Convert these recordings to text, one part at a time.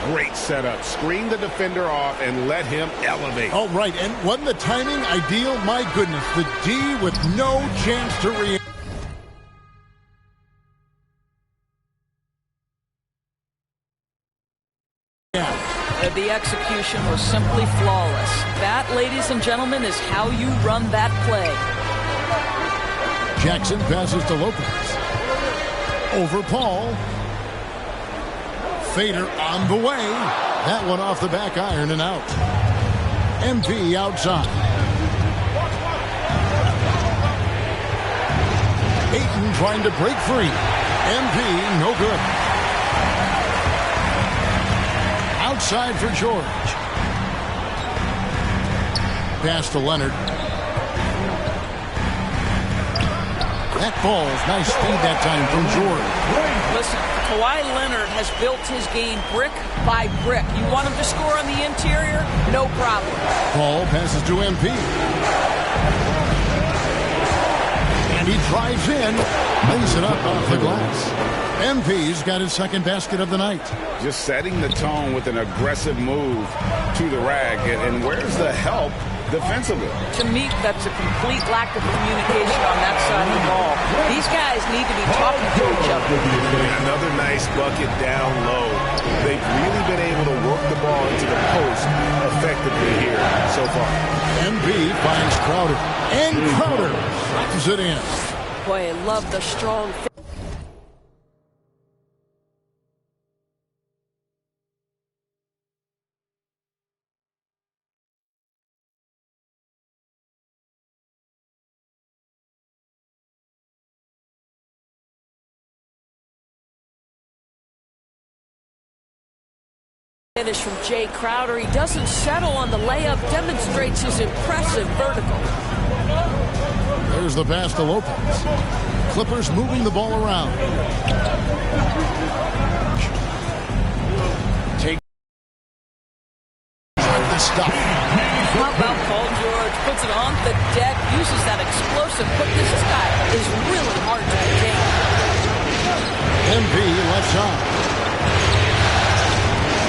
great setup. Screen the defender off and let him elevate. All right, and wasn't the timing ideal? My goodness, the D with no chance to react. The execution was simply flawless. That, ladies and gentlemen, is how you run that play. Jackson passes to Lopez. Over Paul. Fader on the way. That one off the back iron and out. MP outside. Ayton trying to break free. MP no good. Outside for George. Pass to Leonard. That ball's nice speed that time from George. Listen, Kawhi Leonard has built his game brick by brick. You want him to score on the interior? No problem. Paul passes to MP. And he drives in. Lays it up off the glass. MP's got his second basket of the night. Just setting the tone with an aggressive move to the rack. And where's the help defensively? To me, that's a complete lack of communication on that side of the ball. These guys need to be talking to each other. Another nice bucket down low. They've really been able to work the ball into the post effectively here so far. MP finds Crowder. And Crowder drops it in. Boy, I love the strong fit. Finish from Jay Crowder. He doesn't settle on the layup, demonstrates his impressive vertical. There's the pass to Lopez. Clippers moving the ball around. Take the stuff. How about Paul George? Puts it on the deck, uses that explosive put. This guy is really hard to contain. MP left side.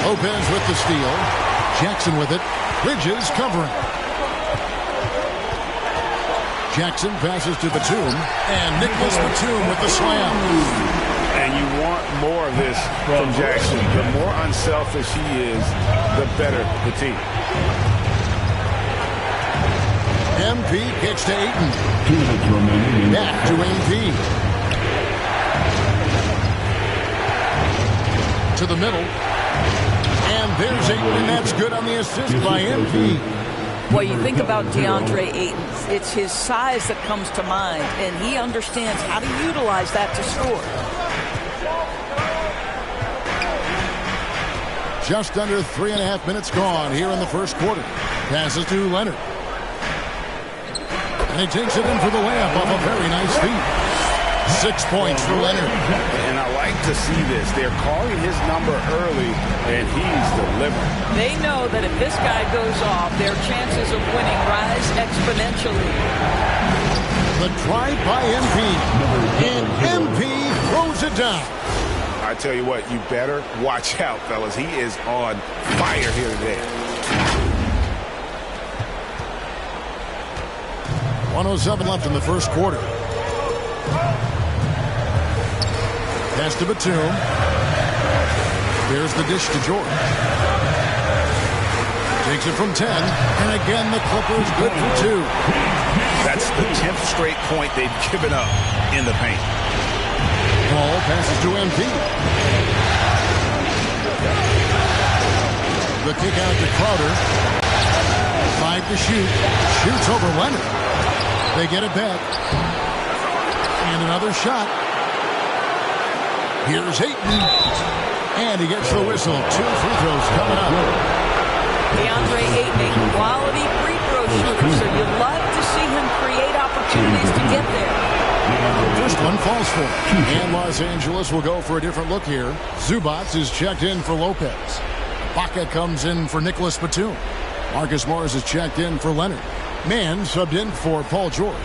Lopez with the steal. Jackson with it. Bridges covering. Jackson passes to Batum. And Nicholas Batum with the slam. And you want more of this from Jackson. The more unselfish he is, the better the team. MP kicks to Ayton. Back to MP. To the middle. And there's Ayton, and that's good on the assist by MP. Well, you think about DeAndre Ayton, it's his size that comes to mind, and he understands how to utilize that to score. Just under 3.5 minutes gone here in the first quarter. Passes to Leonard. And he takes it in for the layup off a very nice feed. 6 points for Leonard. And I like to see this. They're calling his number early, and he's delivering. They know that if this guy goes off, their chances of winning rise exponentially. The drive by MP. And MP throws it down. I tell you what, you better watch out, fellas. He is on fire here today. 1:07 left in the first quarter. Pass to Batum. There's the dish to George. Takes it from 10. And again, the Clippers good for 2. That's the 10th straight point they've given up in the paint. Ball passes to MP. The kick out to Crowder. 5 to shoot. Shoots over Leonard. They get it back. And another shot. Here's Ayton. And he gets the whistle. 2 free throws coming up. DeAndre Ayton, a quality free throw shooter, so you love to see him create opportunities to get there. First one falls for him. And Los Angeles will go for a different look here. Zubac is checked in for Lopez. Baca comes in for Nicholas Batum. Marcus Morris is checked in for Leonard. Mann subbed in for Paul George.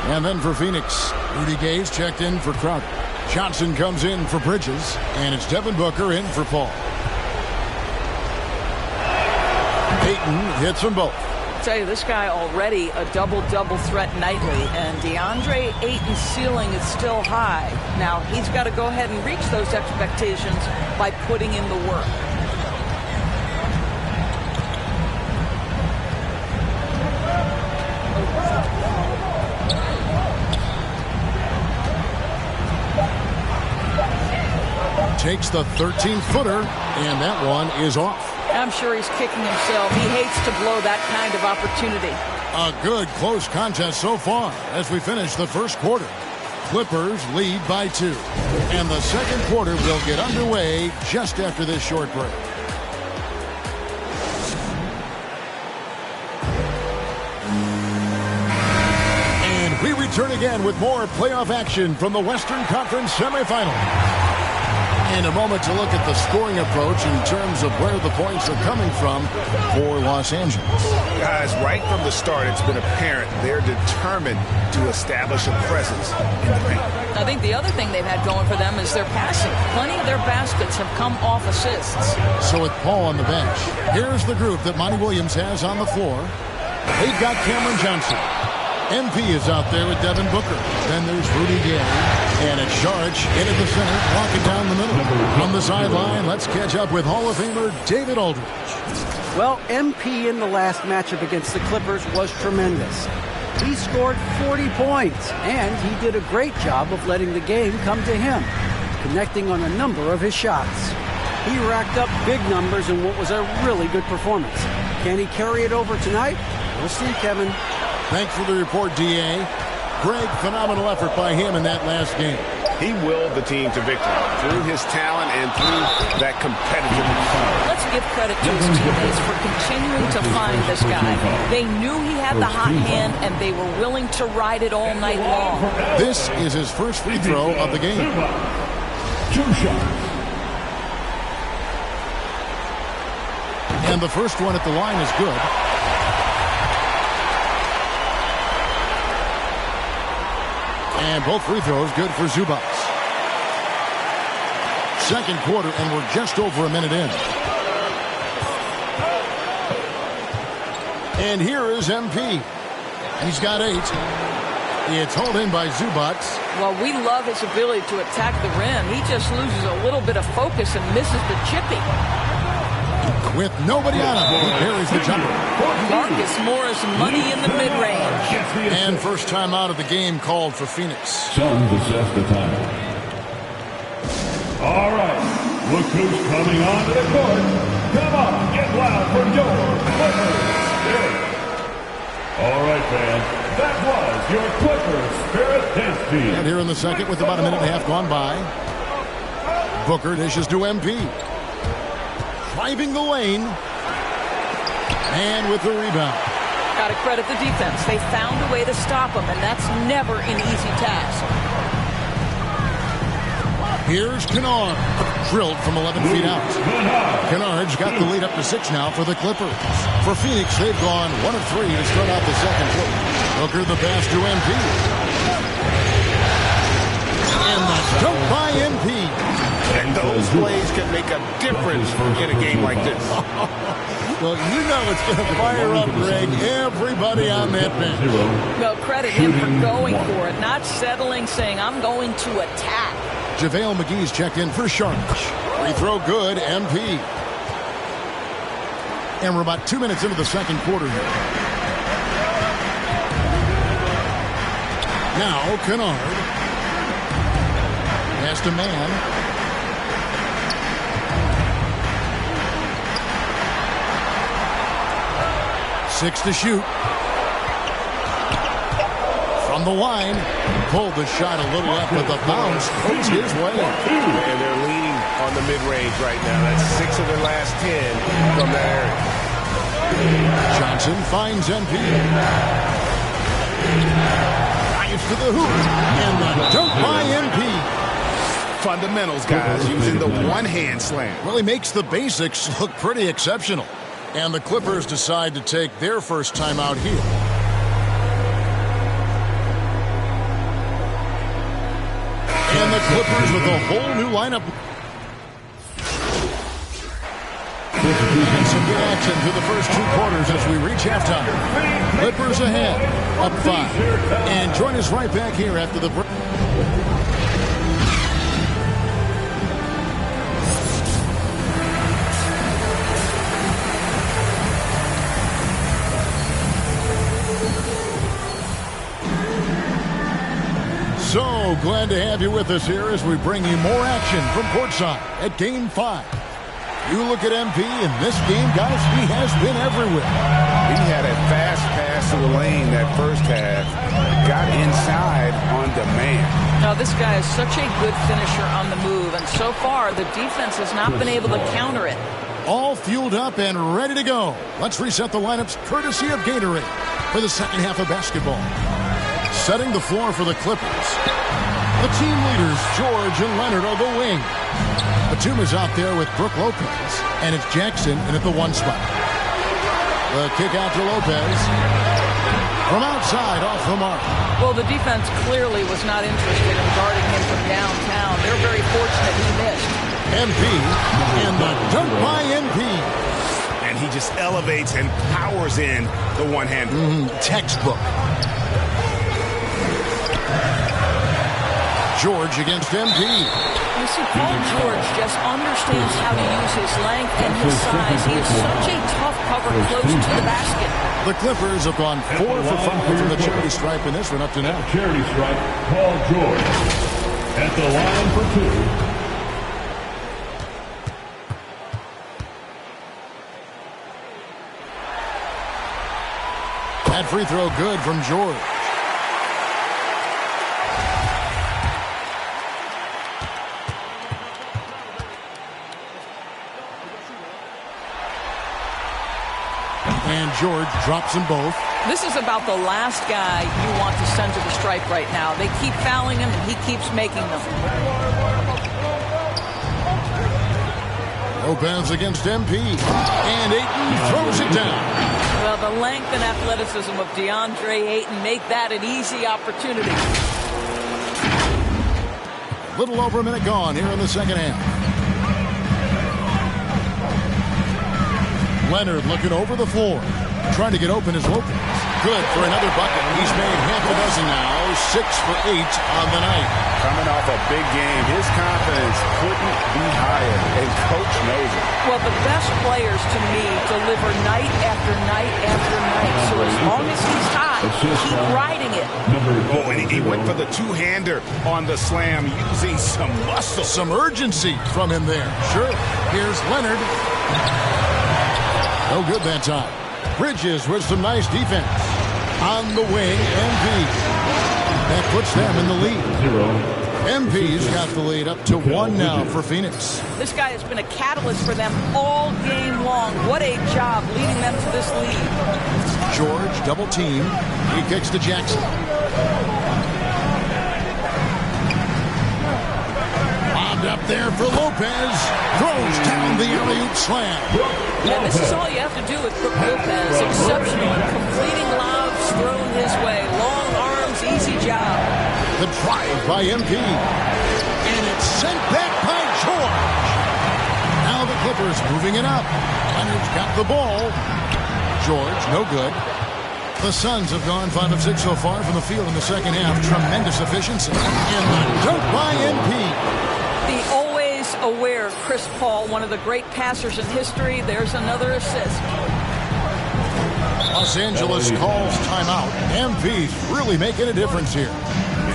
And then for Phoenix, Rudy Gay's checked in for Crowder. Johnson comes in for Bridges. And it's Devin Booker in for Paul. Ayton hits them both. I tell you, this guy already a double-double threat nightly, and DeAndre Ayton's ceiling is still high. Now, he's got to go ahead and reach those expectations by putting in the work. Takes the 13-footer, and that one is off. I'm sure he's kicking himself. He hates to blow that kind of opportunity. A good close contest so far as we finish the first quarter. Clippers lead by 2. And the second quarter will get underway just after this short break. And we return again with more playoff action from the Western Conference semifinal. In a moment to look at the scoring approach in terms of where the points are coming from for Los Angeles. Guys, right from the start, it's been apparent they're determined to establish a presence in the paint. I think the other thing they've had going for them is their passing. Plenty of their baskets have come off assists. So with Paul on the bench, here's the group that Monty Williams has on the floor. They've got Cameron Johnson. MP is out there with Devin Booker. Then there's Rudy Gay. And it's Saric into the center, walking down the middle. From the sideline, let's catch up with Hall of Famer David Aldridge. Well, MP in the last matchup against the Clippers was tremendous. He scored 40 points, and he did a great job of letting the game come to him, connecting on a number of his shots. He racked up big numbers in what was a really good performance. Can he carry it over tonight? We'll see, Kevin. Thanks for the report, D.A. Greg, phenomenal effort by him in that last game. He willed the team to victory through his talent and through that competitive environment. Let's give credit to his teammates for continuing to find this guy. They knew he had the hot hand, and they were willing to ride it all night long. This is his first free throw of the game. 2 shots. And the first one at the line is good. And both free throws good for Zubac. Second quarter, and we're just over a minute in. And here is MP. He's got 8. It's hauled in by Zubac. Well, we love his ability to attack the rim. He just loses a little bit of focus and misses the chipping. With nobody on him, he carries the jumper. Marcus Morris money in the mid-range. And first time out of the game called for Phoenix. Suns assess the time. All right, look who's coming onto the court. Come on, get loud for your Clippers. All right, fans, that was your Clippers Spirit Dance Team. And here in the second with about a minute and a half gone by. Booker dishes to MP. Driving the lane. And with the rebound. Got to credit the defense. They found a way to stop him, and that's never an easy task. Here's Kennard. Drilled from 11 feet out. Kennard's got the lead up to 6 now for the Clippers. For Phoenix, they've gone 1 of 3 to start out the second quarter. Booker the pass to MP. And the dunk by MP. And those plays can make a difference in a game like this. Well, you know it's going to fire up, Greg, everybody on that bench. Well, credit him for going for it, not settling, saying, I'm going to attack. JaVale McGee's checked in for Saric. Free throw good, MP. And we're about 2 minutes into the second quarter here. Now, Kennard. Pass to man. 6 to shoot. From the line. Pulled the shot a little up, but the bounce goes his way. And they're leaning on the mid-range right now. That's 6 of their last 10 from that area. Johnson finds MP. Drives to the hoop. And the dunk by MP. Fundamentals, guys, using the one-hand slam. Well, he makes the basics look pretty exceptional. And the Clippers decide to take their first time out here. And the Clippers with a whole new lineup. And some good action through the first 2 quarters as we reach halftime. Clippers ahead, up 5. And join us right back here after the break. So glad to have you with us here as we bring you more action from courtside at Game 5. You look at MP in this game, guys, he has been everywhere. He had a fast pass to the lane that first half. Got inside on demand. Now, this guy is such a good finisher on the move, and so far the defense has not been able to counter it. All fueled up and ready to go. Let's reset the lineups courtesy of Gatorade for the second half of basketball. Setting the floor for the Clippers. The team leaders, George and Leonard, are the wing. Batum is out there with Brook Lopez, and it's Jackson in at the 1 spot. The kick out to Lopez. From outside, off the mark. Well, the defense clearly was not interested in guarding him from downtown. They're very fortunate he missed. MP, and the dunk by MP. And he just elevates and powers in the one-hander. Textbook. George against MP. You see, Paul George just understands how to use his length and his size. He is such a tough cover close to the basket. The Clippers have gone 4 for 5 from the charity stripe in this one up to now. Charity stripe, Paul George at the line for 2. That free throw good from George. And George drops them both. This is about the last guy you want to send to the stripe right now. They keep fouling him, and he keeps making them. Lopez against MP. And Ayton throws it down. Well, the length and athleticism of DeAndre Ayton make that an easy opportunity. Little over a minute gone here in the second half. Leonard looking over the floor. Trying to get open is Lopez. Good for another bucket. He's made half a dozen now. 6 for 8 on the night. Coming off a big game, his confidence couldn't be higher, and Coach knows it. Well, the best players, to me, deliver night after night after night. So as long as he's hot, keep riding it. Oh, and he went for the two-hander on the slam, using some muscle. Some urgency from him there. Sure. Here's Leonard. No good that time. Bridges with some nice defense. On the wing, MP. That puts them in the lead. 0. MP's got the lead up to 1 now for Phoenix. This guy has been a catalyst for them all game long. What a job leading them to this lead. George double team. He kicks to Jackson. Bobbed up there for Lopez. Throws down the alley-oop slam. Yeah, this is all you have to do with Brook Lopez. Exceptional at completing lobs thrown his way. Long arms, easy job. The drive by MP. And it's sent back by George. Now the Clippers moving it up. Leonard's got the ball. George, no good. The Suns have gone 5 of 6 so far from the field in the second half. Tremendous efficiency. And the dunk by MP. The always aware Chris Paul, one of the great passers in history. There's another assist. Los Angeles calls timeout. MP's really making a difference here.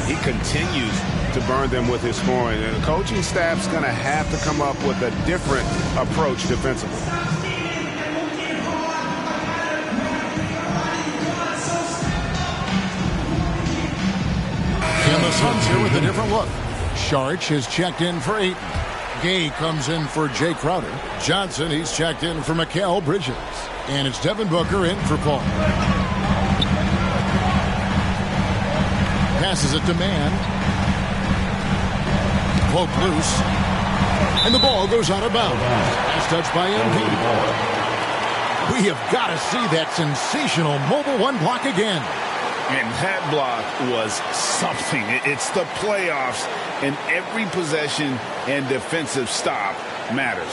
He continues to burn them with his scoring, and the coaching staff's going to have to come up with a different approach defensively. And the Suns here with a different look. Sharch has checked in for Ayton. Gay comes in for Jay Crowder. Johnson, he's checked in for Mikal Bridges. And it's Devin Booker in for Paul. Passes it to Mann. Poke loose. And the ball goes out of bounds. Last touch by MP. We have got to see that sensational mobile one block again. And that block was something. It's the playoffs, and every possession and defensive stop matters.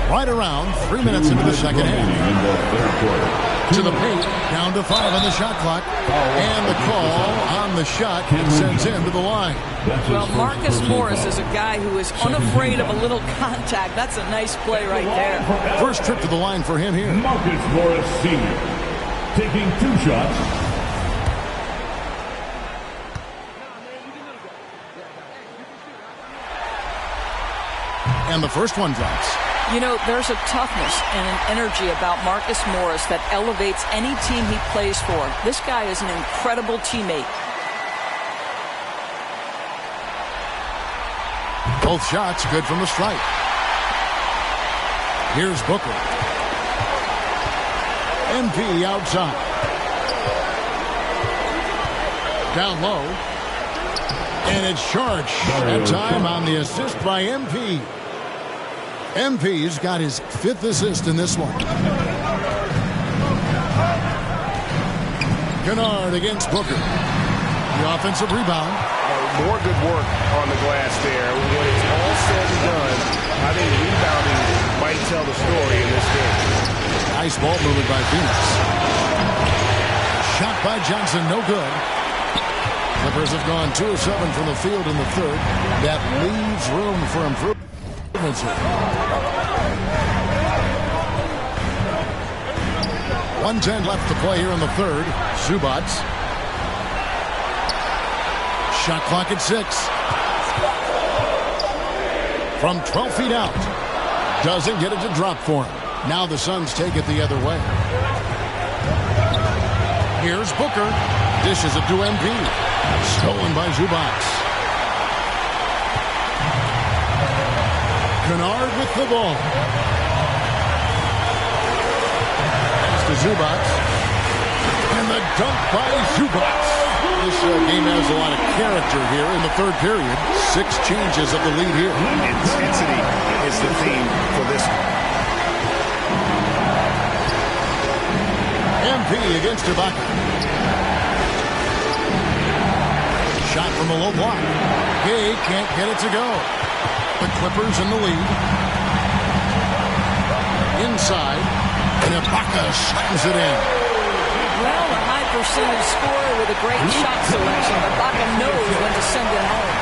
Right around 3 minutes into the second half. In the third quarter. To the paint, down to 5 on the shot clock. And the call on the shot sends him to the line. Well, Marcus Morris is a guy who is unafraid of a little contact. That's a nice play right there. First trip to the line for him here. Marcus Morris Sr. taking 2 shots. And the first one drops. You know, there's a toughness and an energy about Marcus Morris that elevates any team he plays for. This guy is an incredible teammate. Both shots good from the stripe. Here's Booker. MP outside. Down low. And it's Sharch. That time on the assist by MP. MP's got his 5th assist in this one. Kennard against Booker. The offensive rebound. More good work on the glass there. When it's all said and done, I think rebounding might tell the story in this game. Nice ball movement by Phoenix. Shot by Johnson, no good. Clippers have gone 2 of 7 from the field in the third. That leaves room for improvement. 1:10 left to play here in the third. Zubac. Shot clock at 6. From 12 feet out. Doesn't get it to drop for him. Now the Suns take it the other way. Here's Booker. Dishes it to MP. Stolen by Zubac. Kennard with the ball. Pass to Zubac. And the dunk by Zubac. This game has a lot of character here in the third period. 6 changes of the lead here. Intensity is the theme for this one. MP against Ibaka. Shot from a low block. Gay can't get it to go. The Clippers in the lead. Inside. And Ibaka slams it in. Well, a high percentage scorer with a great shot selection. Ibaka knows when to send it home.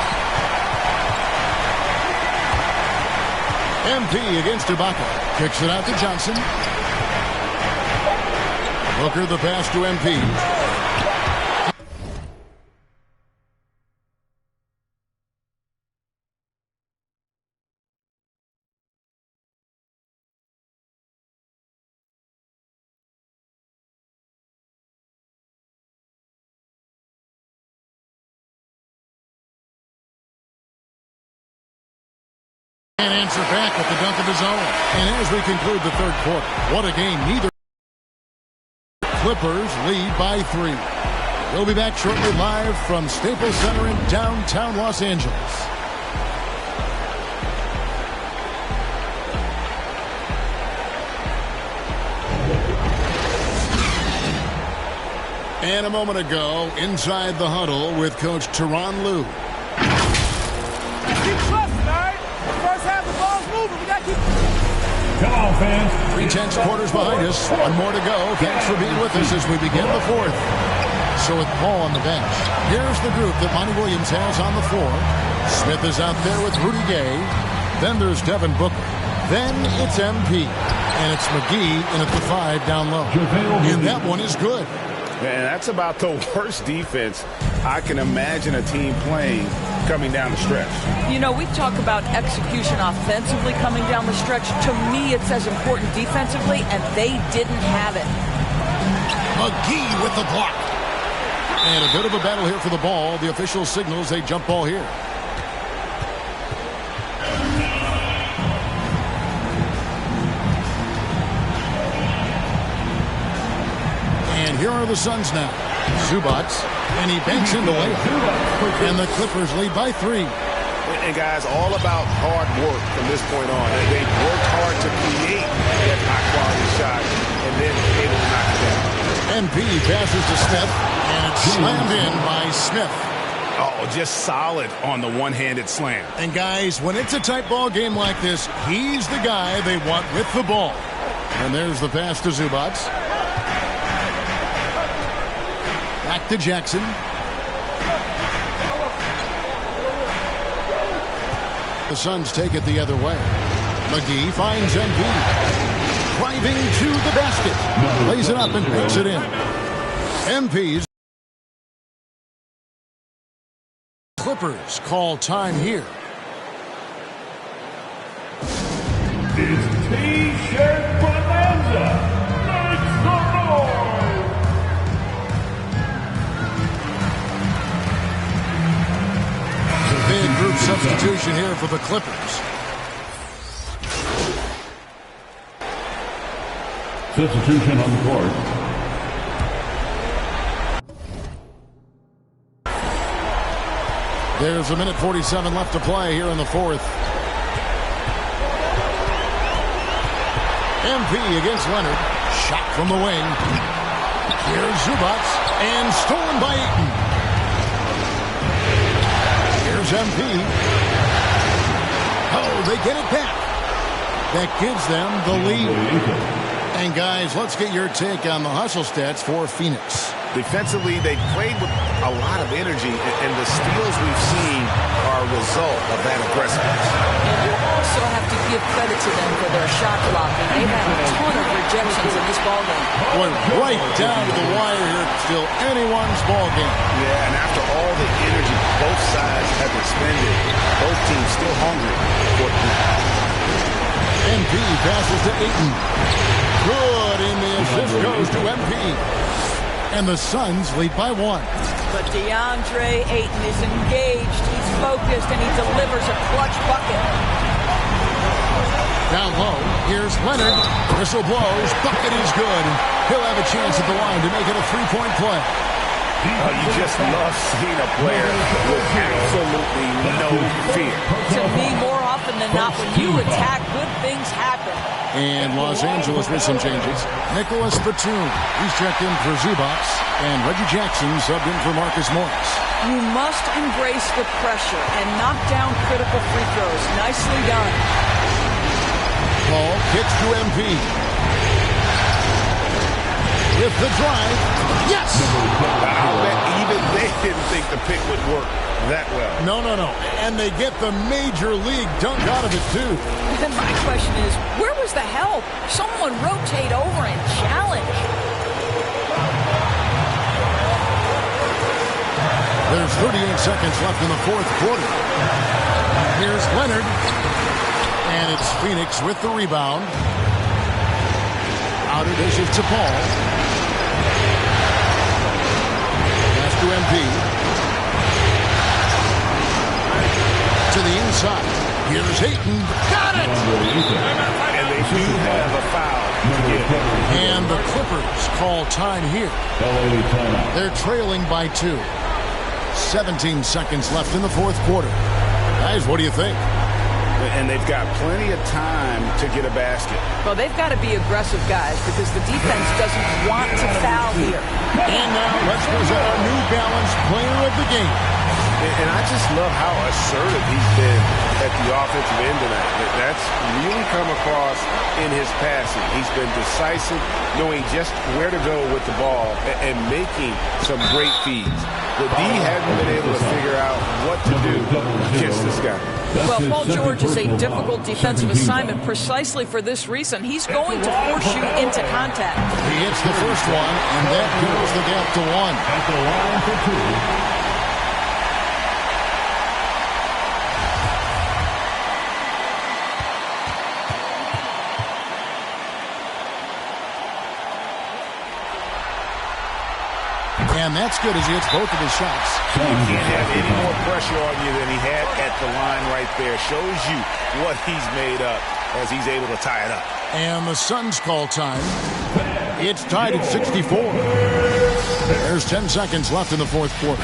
MP against Ibaka. Kicks it out to Johnson. Booker the pass to MP. And answer back with the dunk of his own. And as we conclude the third quarter, what a game. Neither Clippers lead by 3. We'll be back shortly live from Staples Center in downtown Los Angeles. And a moment ago, inside the huddle with Coach Tyronn Lue. Keep trusting, all right? First half, the ball's moving. We got to keep... Come on, fans. 3 tenths quarters behind us. 1 more to go. Thanks for being with us as we begin the fourth. So with Paul on the bench, here's the group that Monty Williams has on the floor. Smith is out there with Rudy Gay. Then there's Devin Booker. Then it's MP. And it's McGee in at the 5 down low. And that one is good. Man, that's about the worst defense I can imagine a team playing coming down the stretch. You know, we talk about execution offensively coming down the stretch. To me, it's as important defensively, and they didn't have it. McGee with the block. And a bit of a battle here for the ball. The official signals a jump ball here. And here are the Suns now. Zubac, and he banks in the layup. And the Clippers lead by 3. And guys, all about hard work from this point on. They've worked hard to create that high-quality shot and then able to knock it down. MP passes to Smith, and it's slammed in by Smith. Oh, just solid on the one-handed slam. And guys, when it's a tight ball game like this, he's the guy they want with the ball. And there's the pass to Zubac. Back to Jackson. The Suns take it the other way. McGee finds MP. Driving to the basket. Lays it up and puts it in. MP's Clippers call time here. It's T-shirt bonanza. Make some noise. Big group substitution here for the Clippers. Substitution on the court. There's a minute 47 left to play here in the fourth. MP against Leonard. Shot from the wing. Here's Zubac. And stolen by Ayton. Here's MP. Oh, they get it back. That gives them the lead. And guys, let's get your take on the hustle stats for Phoenix. Defensively, they played with a lot of energy, and the steals we've seen are a result of that aggressiveness. And you also have to give credit to them for their shot blocking. They've had a ton of rejections in this ballgame. Went right down to the wire here. Still anyone's ballgame. Yeah, and after all the energy both sides have expended, both teams still hungry for it. MP passes to Ayton. Good, and the assist goes to MP. And the Suns lead by one. But DeAndre Ayton is engaged, he's focused, and he delivers a clutch bucket. Down low, here's Leonard. Whistle blows, bucket is good. He'll have a chance at the line to make it a three-point play. You just love seeing a player with absolutely no fear. To me, more often than not, when you attack, good things happen. And Los Angeles with some changes. Nicholas Batum, he's checked in for Zubac. And Reggie Jackson subbed in for Marcus Morris. You must embrace the pressure and knock down critical free throws. Nicely done. Paul kicks to MP. With the drive. Yes! I'll bet even they didn't think the pick would work that well. No. And they get the major league dunk out of it, too. And my question is, where was the help? Someone rotate over and challenge. There's 38 seconds left in the fourth quarter. Here's Leonard. And it's Phoenix with the rebound. Outer dishes to Paul. Pass to MP. To the inside. Here's Ayton. Got it! And they do have a foul. And the Clippers call time here. They're trailing by 2. 17 seconds left in the fourth quarter. Guys, what do you think? And they've got plenty of time to get a basket. Well, they've got to be aggressive, guys, because the defense doesn't want to foul here. And now let's present our New Balance player of the game. And I just love how assertive he's been at the offensive end tonight. That's really come across in his passing. He's been decisive, knowing just where to go with the ball and making some great feeds. The D hasn't been able to figure out what to do against this guy. Well, Paul George is a difficult defensive assignment precisely for this reason. He's going to force you into contact. He hits the first one, and that narrows the gap to 1. At the line for 2. And that's good as he hits both of his shots. He can't have any more pressure on you than he had at the line right there. Shows you what he's made up as he's able to tie it up. And the Suns call time. It's tied at 64. There's 10 seconds left in the fourth quarter.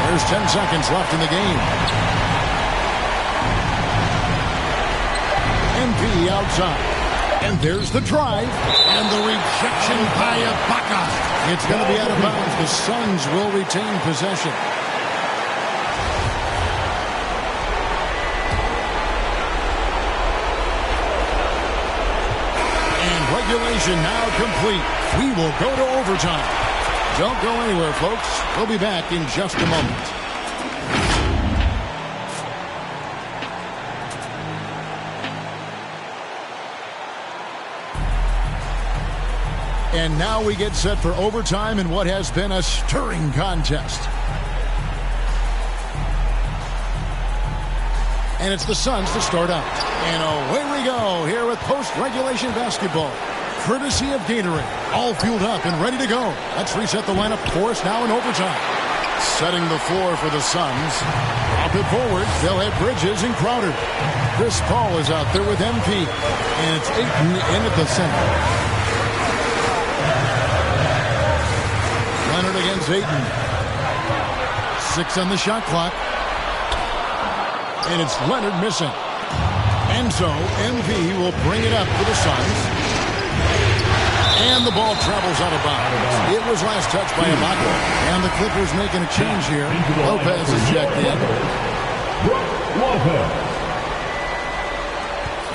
There's 10 seconds left in the game. MP outside. And there's the drive. And the rejection by Ibaka. It's going to be out of bounds. The Suns will retain possession. And regulation now complete. We will go to overtime. Don't go anywhere, folks. We'll be back in just a moment. And now we get set for overtime in what has been a stirring contest. And it's the Suns to start out. And away we go here with post-regulation basketball. Courtesy of Gatorade. All fueled up and ready to go. Let's reset the lineup for us now in overtime. Setting the floor for the Suns. Drop it forward. They'll have Bridges and Crowder. Chris Paul is out there with MP. And it's Ayton in at the center. Leonard against Ayton. 6 on the shot clock. And it's Leonard missing. And so MP will bring it up for the Suns. And the ball travels out of bounds. It was last touched by Ibaka. And the Clippers making a change here. Lopez is checked in.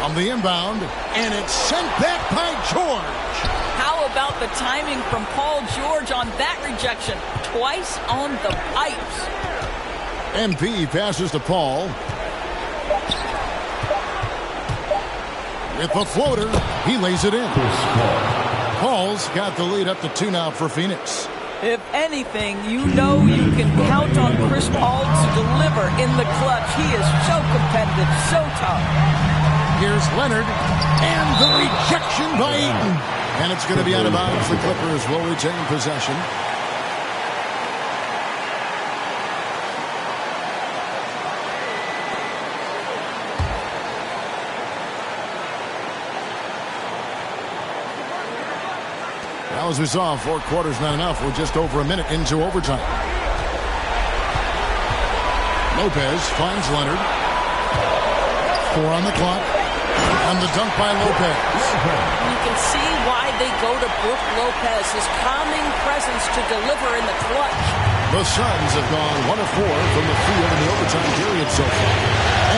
On the inbound. And it's sent back by George. How about the timing from Paul George on that rejection? Twice on the pipes. MP passes to Paul. With the floater, he lays it in. Paul's got the lead up to 2 now for Phoenix. If anything, you know you can count on Chris Paul to deliver in the clutch. He is so competitive, so tough. Here's Leonard, and the rejection by Ayton. And it's going to be out of bounds. The Clippers will retain possession. Now, as we saw, 4 quarters not enough. We're just over a minute into overtime. Lopez finds Leonard. 4 on the clock. And the dunk by Lopez. You can see why they go to Brook Lopez, his calming presence to deliver in the clutch. The Suns have gone 1 of 4 from the field in the overtime period so far.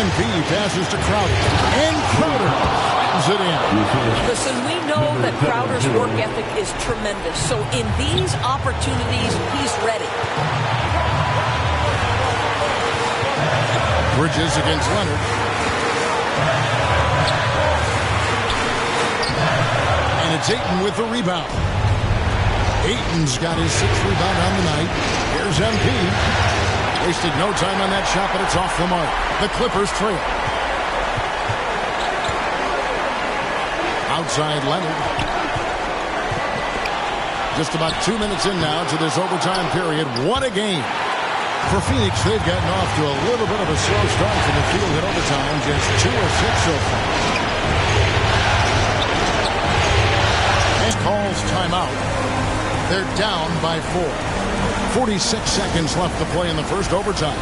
MP passes to Crowder. And Crowder slams it in. Listen, we know that Crowder's work ethic is tremendous. So in these opportunities, he's ready. Bridges against Leonard. And it's Ayton with the rebound. Ayton's got his 6th rebound on the night. Here's MP. Wasted no time on that shot, but it's off the mark. The Clippers trail. Outside Leonard. Just about 2 minutes in now to this overtime period. What a game. For Phoenix, they've gotten off to a little bit of a slow start from the field in overtime. Just 2 of 6 so far. And calls timeout. They're down by 4. 46 seconds left to play in the first overtime.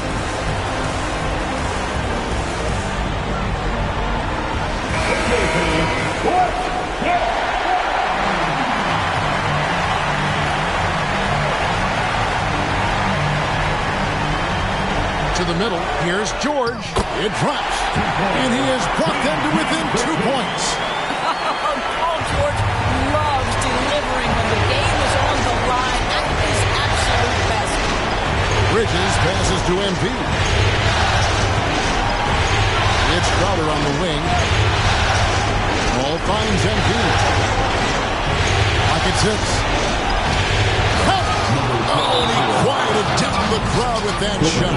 To the middle. Here's George. It drops. And he has brought them to within 2 points. Paul George loves delivering when the game is on the line. That is absolute best. Bridges passes to MP. It's Crowder on the wing. Ball finds MP. Pocket 6. Oh, and he quieted down the crowd with that shot.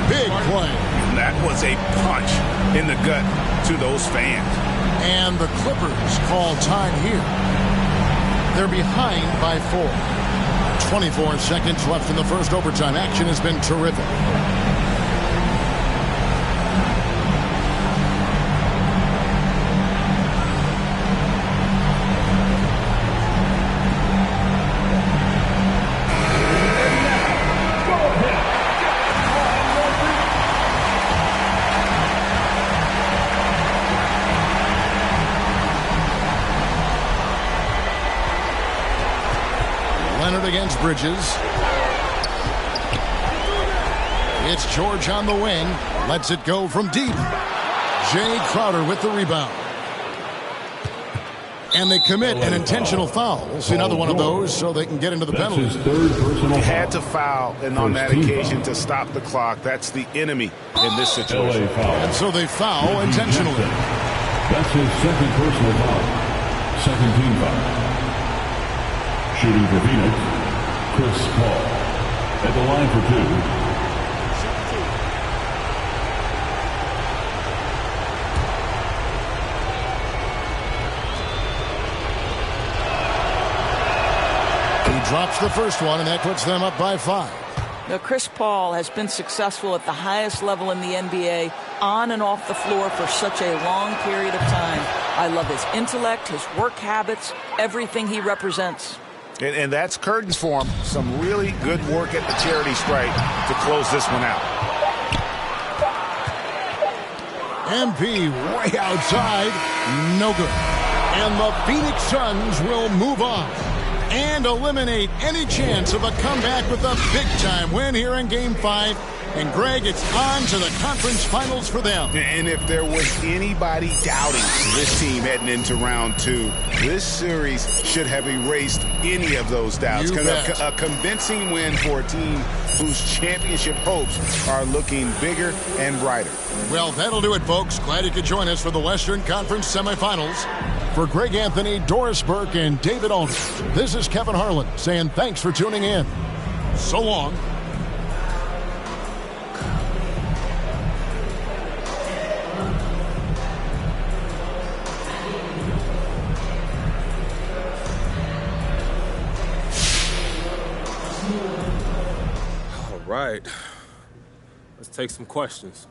Big play. That was a punch in the gut to those fans. And the Clippers call time here. They're behind by 4. 24 seconds left in the first overtime. Action has been terrific. Leonard against Bridges. It's George on the wing. Lets it go from deep. Jay Crowder with the rebound. And they commit an intentional foul. See another one of those so they can get into the penalty. He had to foul, and on that occasion to stop the clock. That's the enemy in this situation. And so they foul intentionally. That's his second personal foul. Second team foul. Shooting for Phoenix, Chris Paul. At the line for two. Drops the first one, and that puts them up by 5. Now, Chris Paul has been successful at the highest level in the NBA, on and off the floor for such a long period of time. I love his intellect, his work habits, everything he represents. And that's curtains for him. Some really good work at the charity stripe to close this one out. MP way outside, no good. And the Phoenix Suns will move on and eliminate any chance of a comeback with a big-time win here in Game 5. And, Greg, it's on to the conference finals for them. And if there was anybody doubting this team heading into round 2, this series should have erased any of those doubts. Because a convincing win for a team whose championship hopes are looking bigger and brighter. Well, that'll do it, folks. Glad you could join us for the Western Conference semifinals. For Greg Anthony, Doris Burke, and David Aldridge, this is Kevin Harlan saying thanks for tuning in. So long. All right. Let's take some questions.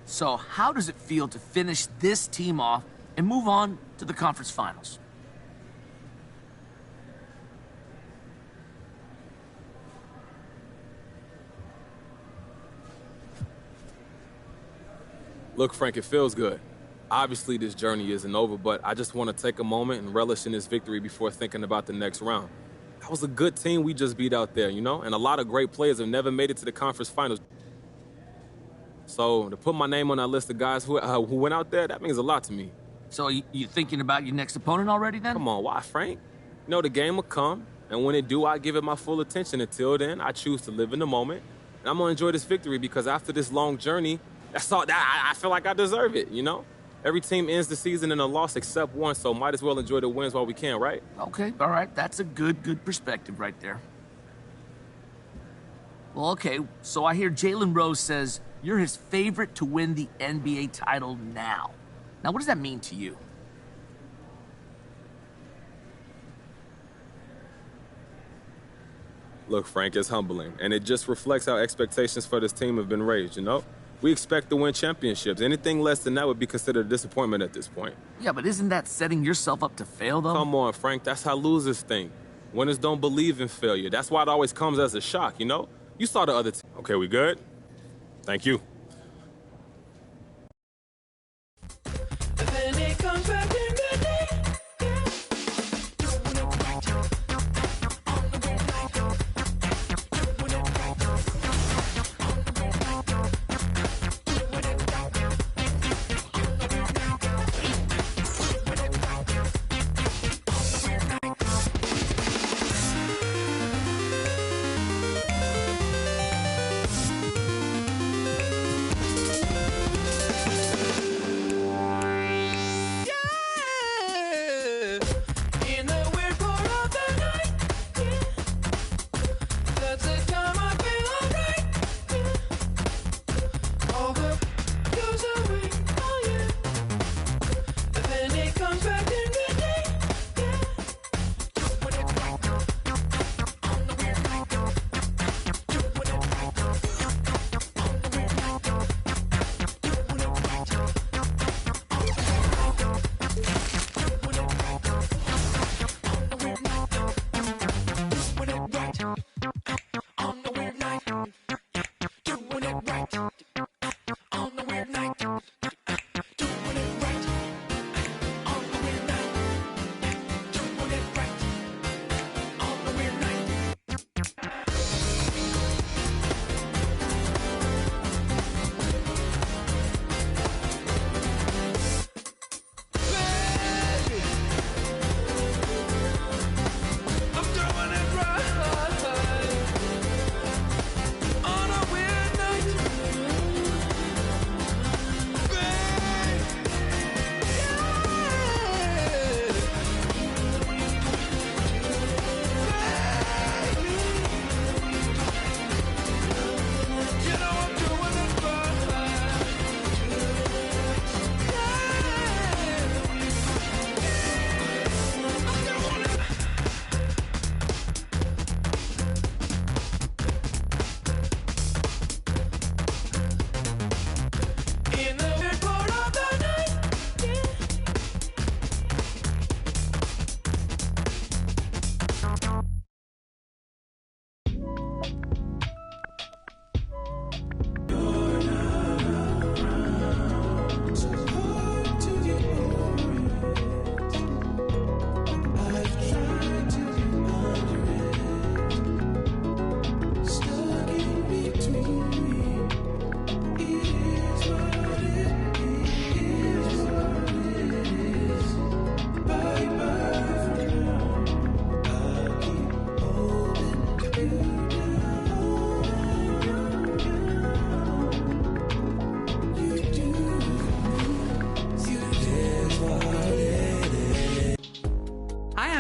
So how does it feel to finish this team off and move on to the conference finals? Look, Frank, it feels good. Obviously, this journey isn't over, but I just want to take a moment and relish in this victory before thinking about the next round. That was a good team we just beat out there, you know? And a lot of great players have never made it to the conference finals. So to put my name on that list of guys who went out there, that means a lot to me. So you thinking about your next opponent already then? Come on, why, Frank? You know, the game will come, and when it do, I give it my full attention. Until then, I choose to live in the moment. And I'm going to enjoy this victory because after this long journey, that's all. I feel like I deserve it, you know? Every team ends the season in a loss except one, so might as well enjoy the wins while we can, right? Okay, all right. That's a good perspective right there. Well, okay, so I hear Jalen Rose says you're his favorite to win the NBA title now. Now, what does that mean to you? Look, Frank, it's humbling, and it just reflects how expectations for this team have been raised, you know? We expect to win championships. Anything less than that would be considered a disappointment at this point. Yeah, but isn't that setting yourself up to fail, though? Come on, Frank, that's how losers think. Winners don't believe in failure. That's why it always comes as a shock, you know? You saw the other team. Okay, we good? Thank you.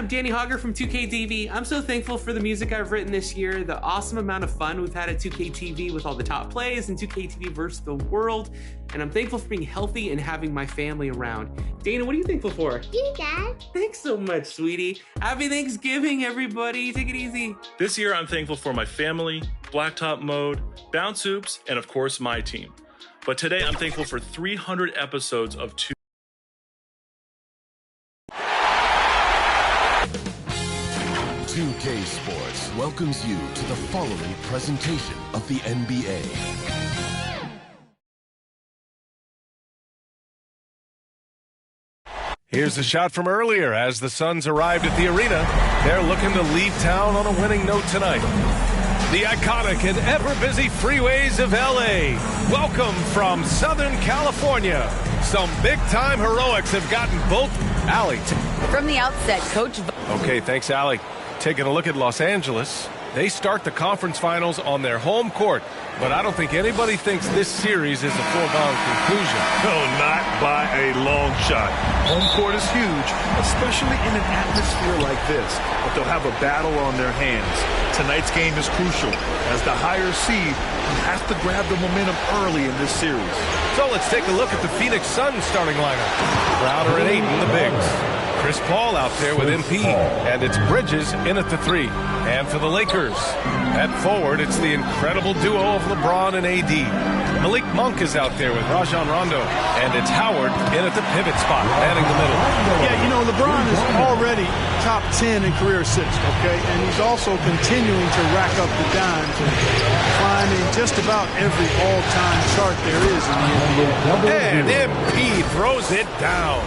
I'm Danny Hogger from 2KTV. I'm so thankful for the music I've written this year, the awesome amount of fun we've had at 2KTV with all the top plays and 2KTV versus the world, and I'm thankful for being healthy and having my family around. Dana, what are you thankful for? You, Dad. Thanks so much, sweetie. Happy Thanksgiving, everybody. Take it easy. This year, I'm thankful for my family, Blacktop Mode, Bounce Hoops, and of course, my team. But today, I'm thankful for 300 episodes of 2K Sports welcomes you to the following presentation of the NBA. Here's a shot from earlier as the Suns arrived at the arena. They're looking to leave town on a winning note tonight. The iconic and ever-busy freeways of L.A. Welcome from Southern California. Some big-time heroics have gotten both. Allie. From the outset, Coach... Okay, thanks, Allie. Taking a look at Los Angeles, they start the conference finals on their home court, but I don't think anybody thinks this series is a foregone conclusion. No, not by a long shot. Home court is huge, especially in an atmosphere like this, but they'll have a battle on their hands. Tonight's game is crucial, as the higher seed has to grab the momentum early in this series. So let's take a look at the Phoenix Suns starting lineup. Crowder and Ayton, the bigs. Chris Paul out there with MP, and it's Bridges in at the 3. And for the Lakers, at forward, it's the incredible duo of LeBron and AD. Malik Monk is out there with Rajon Rondo, and it's Howard in at the pivot spot, manning the middle. Yeah, you know, LeBron is already top 10 in career assists, okay? And he's also continuing to rack up the dimes and climbing just about every all-time chart there is in the NBA. And MP throws it down.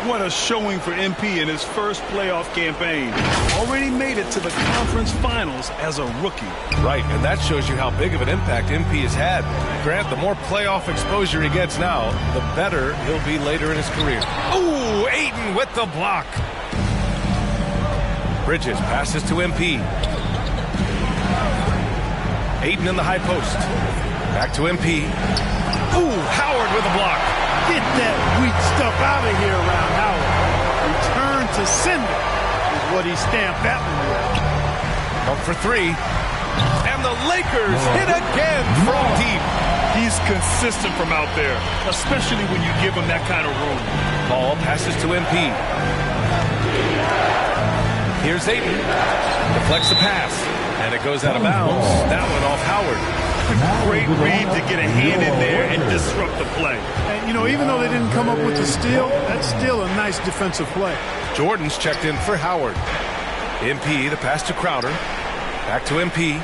What a showing for MP in his first playoff campaign. Already made it to the conference finals as a rookie. Right, and that shows you how big of an impact MP has had. Grant, the more playoff exposure he gets now, the better he'll be later in his career. Ooh, Ayton with the block. Bridges passes to MP. Ayton in the high post. Back to MP. Ooh, Howard with a block. Get that weak stuff out of here around Howard. Return to sender is what he stamped that one with. Up for 3. And the Lakers hit again from deep. He's consistent from out there, especially when you give him that kind of room. Paul passes to MP. Here's Ayton. Deflects the pass. And it goes out of bounds. That one off Howard. Great read to get a hand in there and disrupt the play. And, you know, even though they didn't come up with the steal, that's still a nice defensive play. Jordan's checked in for Howard. MP, the pass to Crowder. Back to MP.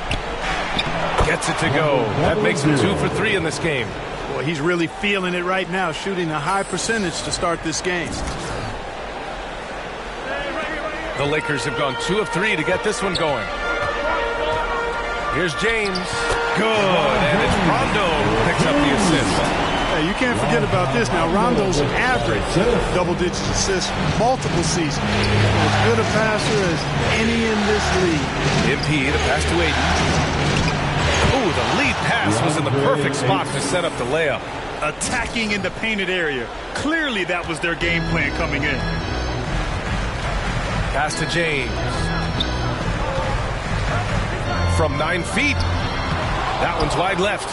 Gets it to go. That makes him 2 for 3 in this game. Boy, he's really feeling it right now, shooting a high percentage to start this game. The Lakers have gone 2 of 3 to get this one going. Here's James. Good. And it's Rondo who picks up the assist. Hey, you can't forget about this. Now, Rondo's average double-digit assists multiple seasons. As good a passer as any in this league. MP, the pass to Ayton. Ooh, the lead pass was in the perfect spot to set up the layup. Attacking in the painted area. Clearly, that was their game plan coming in. Pass to James. From 9 feet. That one's wide left.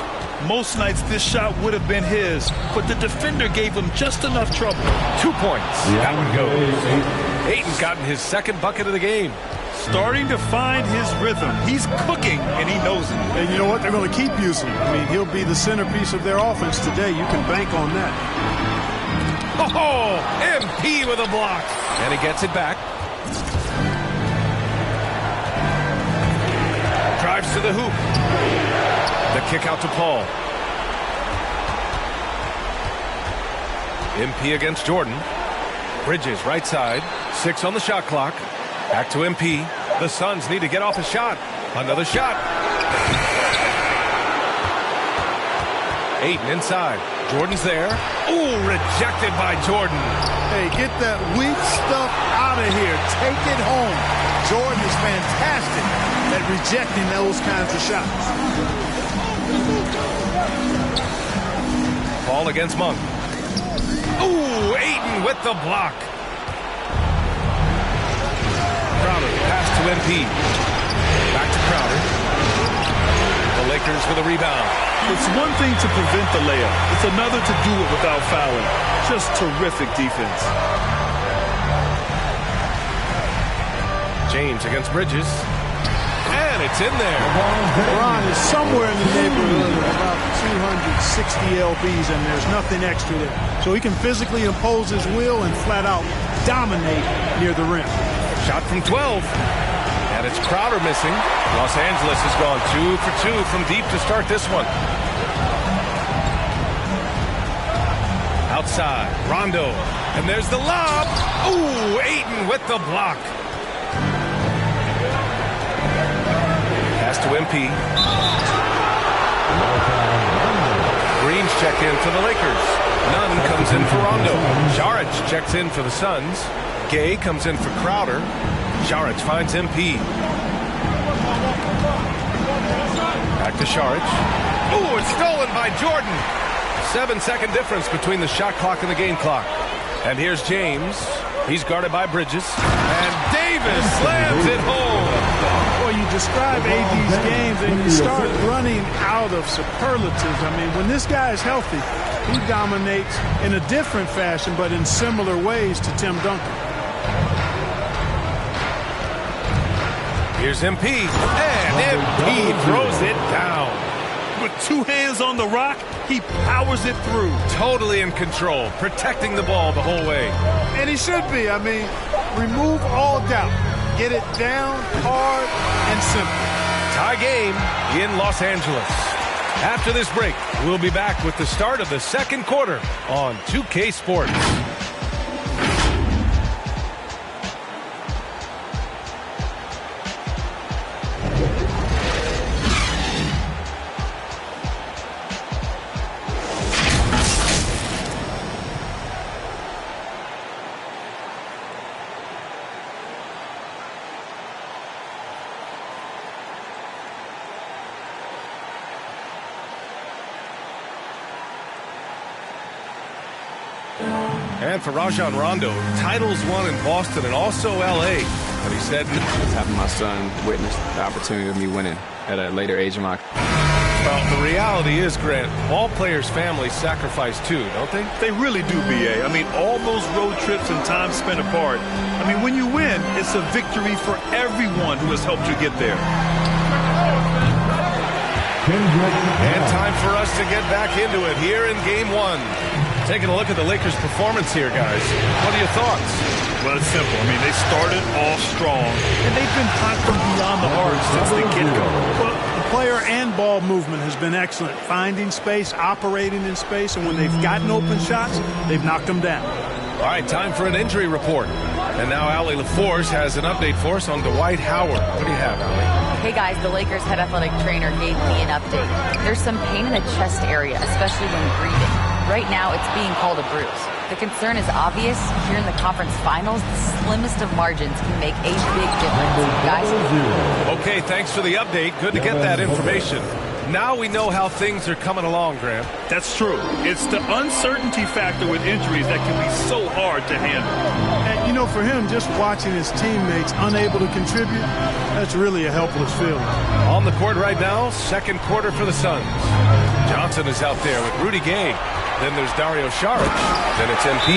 Most nights this shot would have been his, but the defender gave him just enough trouble. 2 points. That one goes. Ayton's gotten his second bucket of the game. Starting to find his rhythm. He's cooking, and he knows it. And you know what? They're going to keep using him. I mean, he'll be the centerpiece of their offense today. You can bank on that. Oh, MP with a block. And he gets it back. Drives to the hoop. The kick out to Paul. MP against Jordan. Bridges right side. 6 on the shot clock. Back to MP. The Suns need to get off a shot. Another shot. Ayton inside. Jordan's there. Ooh, rejected by Jordan. Hey, get that weak stuff out of here. Take it home. Jordan is fantastic at rejecting those kinds of shots. Paul against Monk. Ooh, Ayton with the block. to MP. Back to Crowder. The Lakers with a rebound. It's one thing to prevent the layup. It's another to do it without fouling. Just terrific defense. James against Bridges. And it's in there. LeBron is somewhere in the neighborhood of about 260 lbs, and there's nothing extra there. So he can physically impose his will and flat out dominate near the rim. Shot from 12. And it's Crowder missing. Los Angeles has gone 2 for 2 from deep to start this one. Outside, Rondo. And there's the lob. Ooh, Ayton with the block. Pass to MP. Green's checked in for the Lakers. Nunn comes in for Rondo. Šarić checks in for the Suns. Gay comes in for Crowder. Šarić finds MP. Back to Šarić. Ooh, it's stolen by Jordan. 7-second difference between the shot clock and the game clock. And here's James. He's guarded by Bridges. And Davis slams it home. Well, you describe AD's games and you start running out of superlatives. I mean, when this guy is healthy, he dominates in a different fashion, but in similar ways to Tim Duncan. Here's MP. And MP throws it down. With 2 hands on the rock, he powers it through. Totally in control, protecting the ball the whole way. And he should be. I mean, remove all doubt. Get it down, hard, and simple. Tie game in Los Angeles. After this break, we'll be back with the start of the second quarter on 2K Sports. And for Rajon Rondo, titles won in Boston and also L.A. But he said, just having my son witness the opportunity of me winning at a later age in my career. Well, the reality is, Grant, all players' families sacrifice too, don't they? They really do, B.A. I mean, all those road trips and time spent apart. I mean, when you win, it's a victory for everyone who has helped you get there. And time for us to get back into it here in Game 1. Taking a look at the Lakers' performance here, guys. What are your thoughts? Well, it's simple. I mean, they started off strong, and they've been hot from beyond the arc since the get-go. Well, the player and ball movement has been excellent. Finding space, operating in space, and when they've gotten open shots, they've knocked them down. All right, time for an injury report. And now Allie LaForce has an update for us on Dwight Howard. What do you have, Allie? Hey guys, the Lakers head athletic trainer gave me an update. There's some pain in the chest area, especially when breathing. Right now, it's being called a bruise. The concern is obvious. Here in the conference finals, the slimmest of margins can make a big difference. Guys? Okay, thanks for the update. Good to get that information. Now we know how things are coming along, Graham. That's true. It's the uncertainty factor with injuries that can be so hard to handle. And, you know, for him, just watching his teammates unable to contribute, that's really a helpless feeling. On the court right now, second quarter for the Suns. Johnson is out there with Rudy Gay. Then there's Dario Šarić. Then it's MP.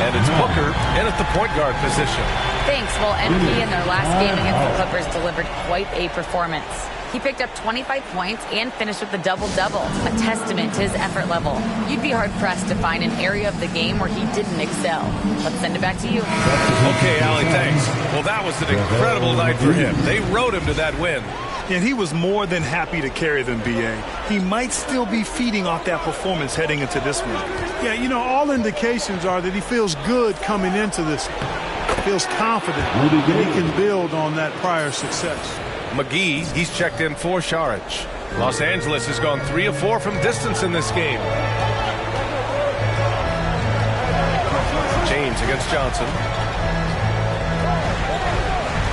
And it's Booker in at the point guard position. Thanks. Well, MP in their last game against the Clippers delivered quite a performance. He picked up 25 points and finished with a double-double, a testament to his effort level. You'd be hard-pressed to find an area of the game where he didn't excel. Let's send it back to you. Okay, Allie, thanks. Well, that was an incredible night for him. They rode him to that win. And he was more than happy to carry them, B.A. He might still be feeding off that performance heading into this one. Yeah, you know, all indications are that he feels good coming into this. Feels confident that he can build on that prior success. McGee, he's checked in for Šarić. Los Angeles has gone 3 of 4 from distance in this game. James against Johnson.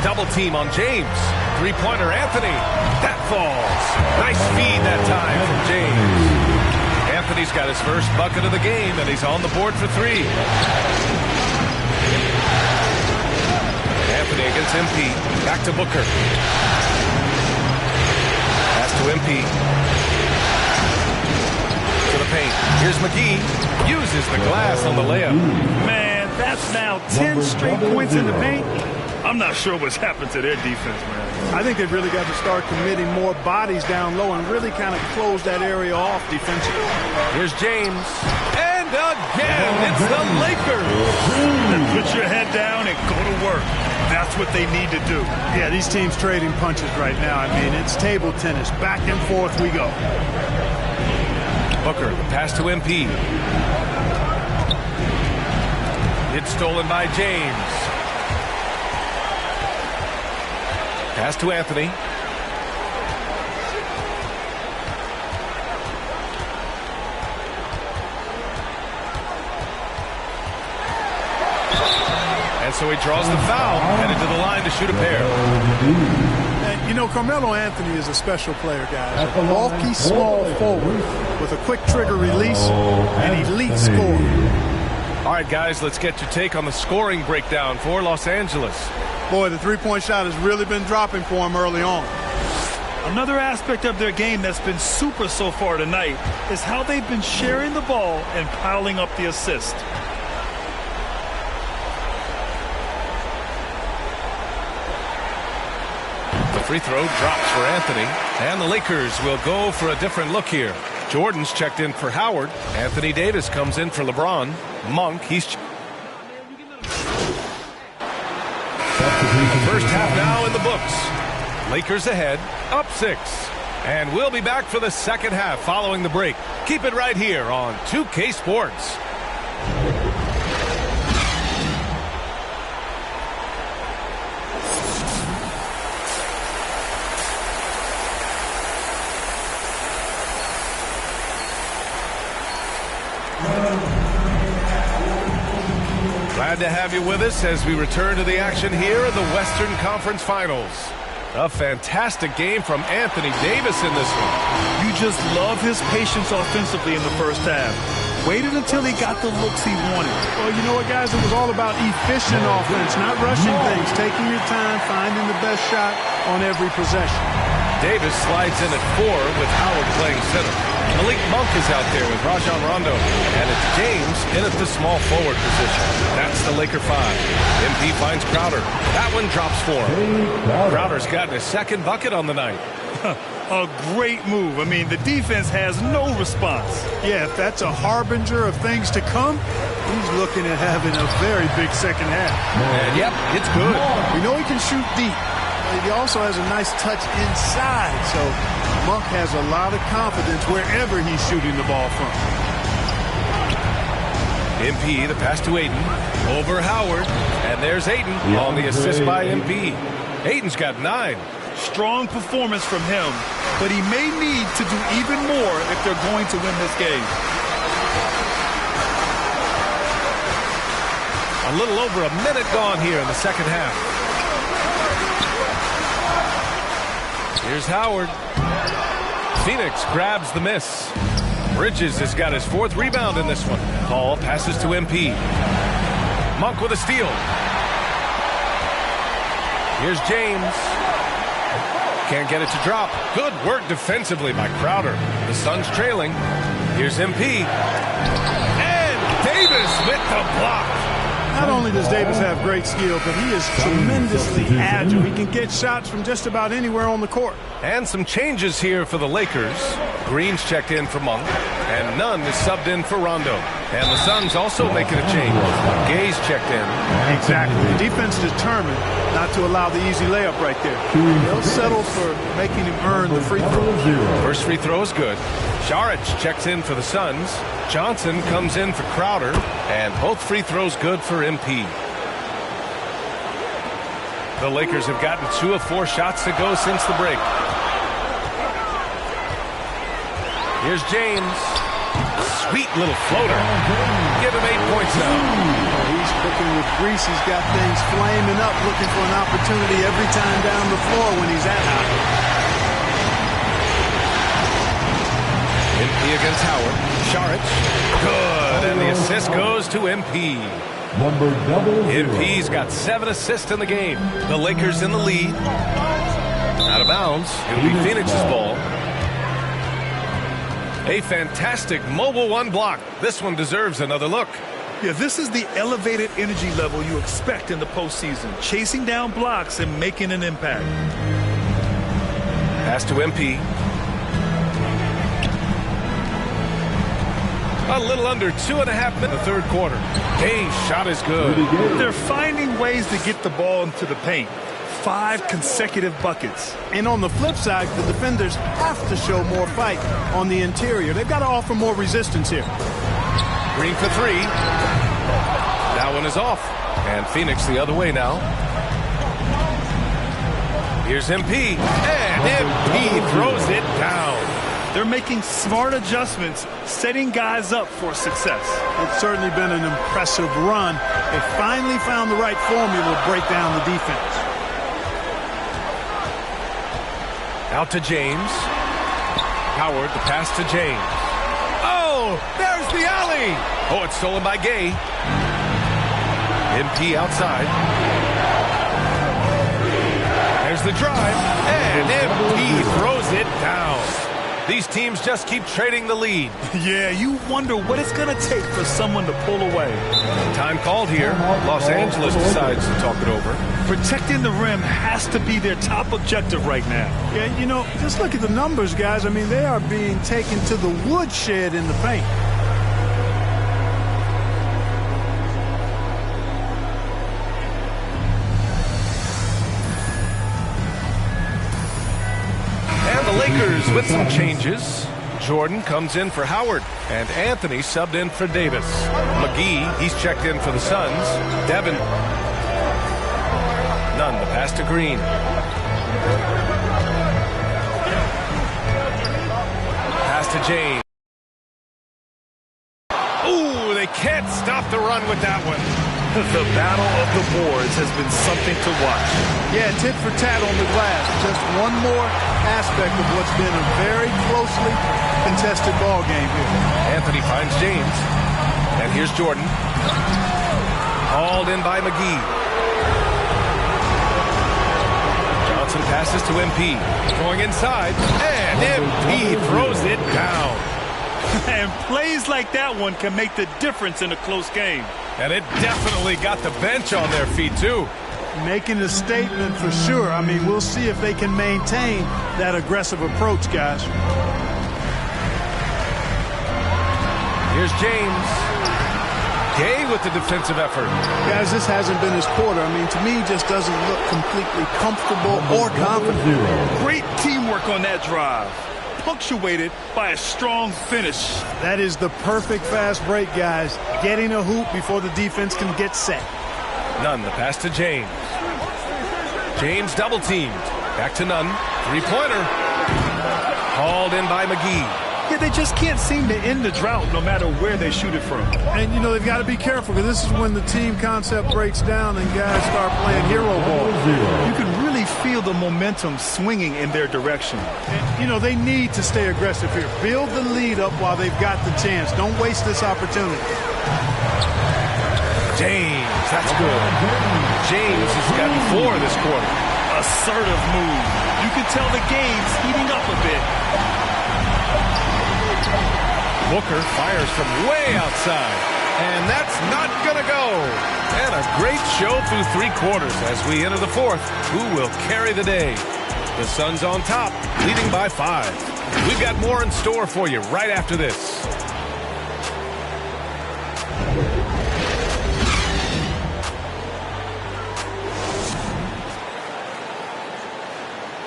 Double team on James. Three-pointer Anthony. That falls. Nice feed that time from James. Anthony's got his first bucket of the game, and he's on the board for 3. Anthony against MP. Back to Booker. Pass to MP. To the paint. Here's McGee. Uses the glass on the layup. Man, that's now 10 straight points in the paint. I'm not sure what's happened to their defense, man. I think they've really got to start committing more bodies down low and really kind of close that area off defensively. Here's James. And again, it's the Lakers. Put your head down and go to work. That's what they need to do. Yeah, these teams trading punches right now. I mean, it's table tennis. Back and forth we go. Booker, pass to MP. It's stolen by James. Pass to Anthony. And so he draws the foul, headed to the line to shoot a pair. And, you know, Carmelo Anthony is a special player, guys. A bulky, small forward with a quick trigger release and elite score. All right, guys, let's get your take on the scoring breakdown for Los Angeles. Boy, the three-point shot has really been dropping for him early on. Another aspect of their game that's been super so far tonight is how they've been sharing the ball and piling up the assist. The free throw drops for Anthony, and the Lakers will go for a different look here. Jordan's checked in for Howard. Anthony Davis comes in for LeBron. Monk, he's... First half now in the books. Lakers ahead, up 6. And we'll be back for the second half following the break. Keep it right here on 2K Sports. Glad to have you with us as we return to the action here in the Western Conference Finals. A fantastic game from Anthony Davis in this one. You just love his patience offensively in the first half. Waited until he got the looks he wanted. Well, you know what, guys? It was all about efficient offense, not rushing things, taking your time, finding the best shot on every possession. Davis slides in at 4 with Howard playing center. Malik Monk is out there with Rajon Rondo. And it's James in at the small forward position. That's the Laker 5. MP finds Crowder. That one drops for him. Crowder's gotten his second bucket on the night. A great move. I mean, the defense has no response. Yeah, if that's a harbinger of things to come, he's looking at having a very big second half. And yep, it's good. We know he can shoot deep. He also has a nice touch inside, so Monk has a lot of confidence wherever he's shooting the ball from. MP, the pass to Ayton, over Howard, and there's Ayton on the assist by MP. Ayton's got 9. Strong performance from him, but he may need to do even more if they're going to win this game. A little over a minute gone here in the second half. Here's Howard. Phoenix grabs the miss. Bridges has got his 4th rebound in this one. Paul passes to MP. Monk with a steal. Here's James. Can't get it to drop. Good work defensively by Crowder. The Suns trailing. Here's MP. And Davis with the block. Not only does Davis have great skill, but he is tremendously agile. He can get shots from just about anywhere on the court. And some changes here for the Lakers. Green's checked in for Monk, and Nunn is subbed in for Rondo. And the Suns also making a change. Gay's checked in. Exactly. The defense determined not to allow the easy layup right there. They'll settle for making him earn the free throw. First free throw is good. Šarić checks in for the Suns. Johnson comes in for Crowder. And both free throws good for MP. The Lakers have gotten 2 of 4 shots to go since the break. Here's James. Sweet little floater. Give him 8 points now. He's cooking with grease. He's got things flaming up, looking for an opportunity every time down the floor when he's that high. MP against Howard. Šarić. Good. And the assist goes to MP. number 00. MP's got 7 assists in the game. The Lakers in the lead. Out of bounds. It'll be Phoenix's ball. A fantastic mobile one block. This one deserves another look. Yeah, this is the elevated energy level you expect in the postseason. Chasing down blocks and making an impact. Pass to MP. A little under 2.5 minutes in the third quarter. Gay's shot is good. They're finding ways to get the ball into the paint. 5 consecutive buckets. And on the flip side, the defenders have to show more fight on the interior. They've got to offer more resistance here. Green for 3. That one is off. And Phoenix the other way now. Here's MP. And MP throws it down. They're making smart adjustments, setting guys up for success. It's certainly been an impressive run. They finally found the right formula to break down the defense. Out to James. Howard, the pass to James. Oh, there's the alley. Oh, it's stolen by Gay. MP outside. There's the drive. And MP throws it down. These teams just keep trading the lead. Yeah, you wonder what it's going to take for someone to pull away. Time called here. Los Angeles decides to talk it over. Protecting the rim has to be their top objective right now. Yeah, you know, just look at the numbers, guys. I mean, they are being taken to the woodshed in the paint. Lakers with some changes. Jordan comes in for Howard, and Anthony subbed in for Davis. McGee, he's checked in for the Suns. Devin. Nunn, the pass to Green. Pass to James. Ooh, they can't stop the run with that one. The battle of the boards has been something to watch. Yeah, tit for tat on the glass. Just one more aspect of what's been a very closely contested ball game here. Anthony finds James. And here's Jordan. Hauled in by McGee. Johnson passes to MP. Going inside. And MP throws it down. And plays like that one can make the difference in a close game. And it definitely got the bench on their feet, too. Making a statement for sure. I mean, we'll see if they can maintain that aggressive approach, guys. Here's James. Gay with the defensive effort. Guys, this hasn't been his quarter. I mean, to me, just doesn't look completely comfortable or confident. Great teamwork on that drive. Punctuated by a strong finish. That is the perfect fast break, guys. Getting a hoop before the defense can get set. Nunn, the pass to James. James double teamed. Back to Nunn. Three-pointer. Hauled in by McGee. Yeah, they just can't seem to end the drought no matter where they shoot it from. And, you know, they've got to be careful because this is when the team concept breaks down and guys start playing hero ball. You can really feel the momentum swinging in their direction. And, you know, they need to stay aggressive here. Build the lead up while they've got the chance. Don't waste this opportunity. James, that's good. James has gotten 4 this quarter. Assertive move. You can tell the game's heating up a bit. Booker fires from way outside. And that's not going to go. And a great show through 3 quarters as we enter the 4th. Who will carry the day? The Suns on top, leading by 5. We've got more in store for you right after this.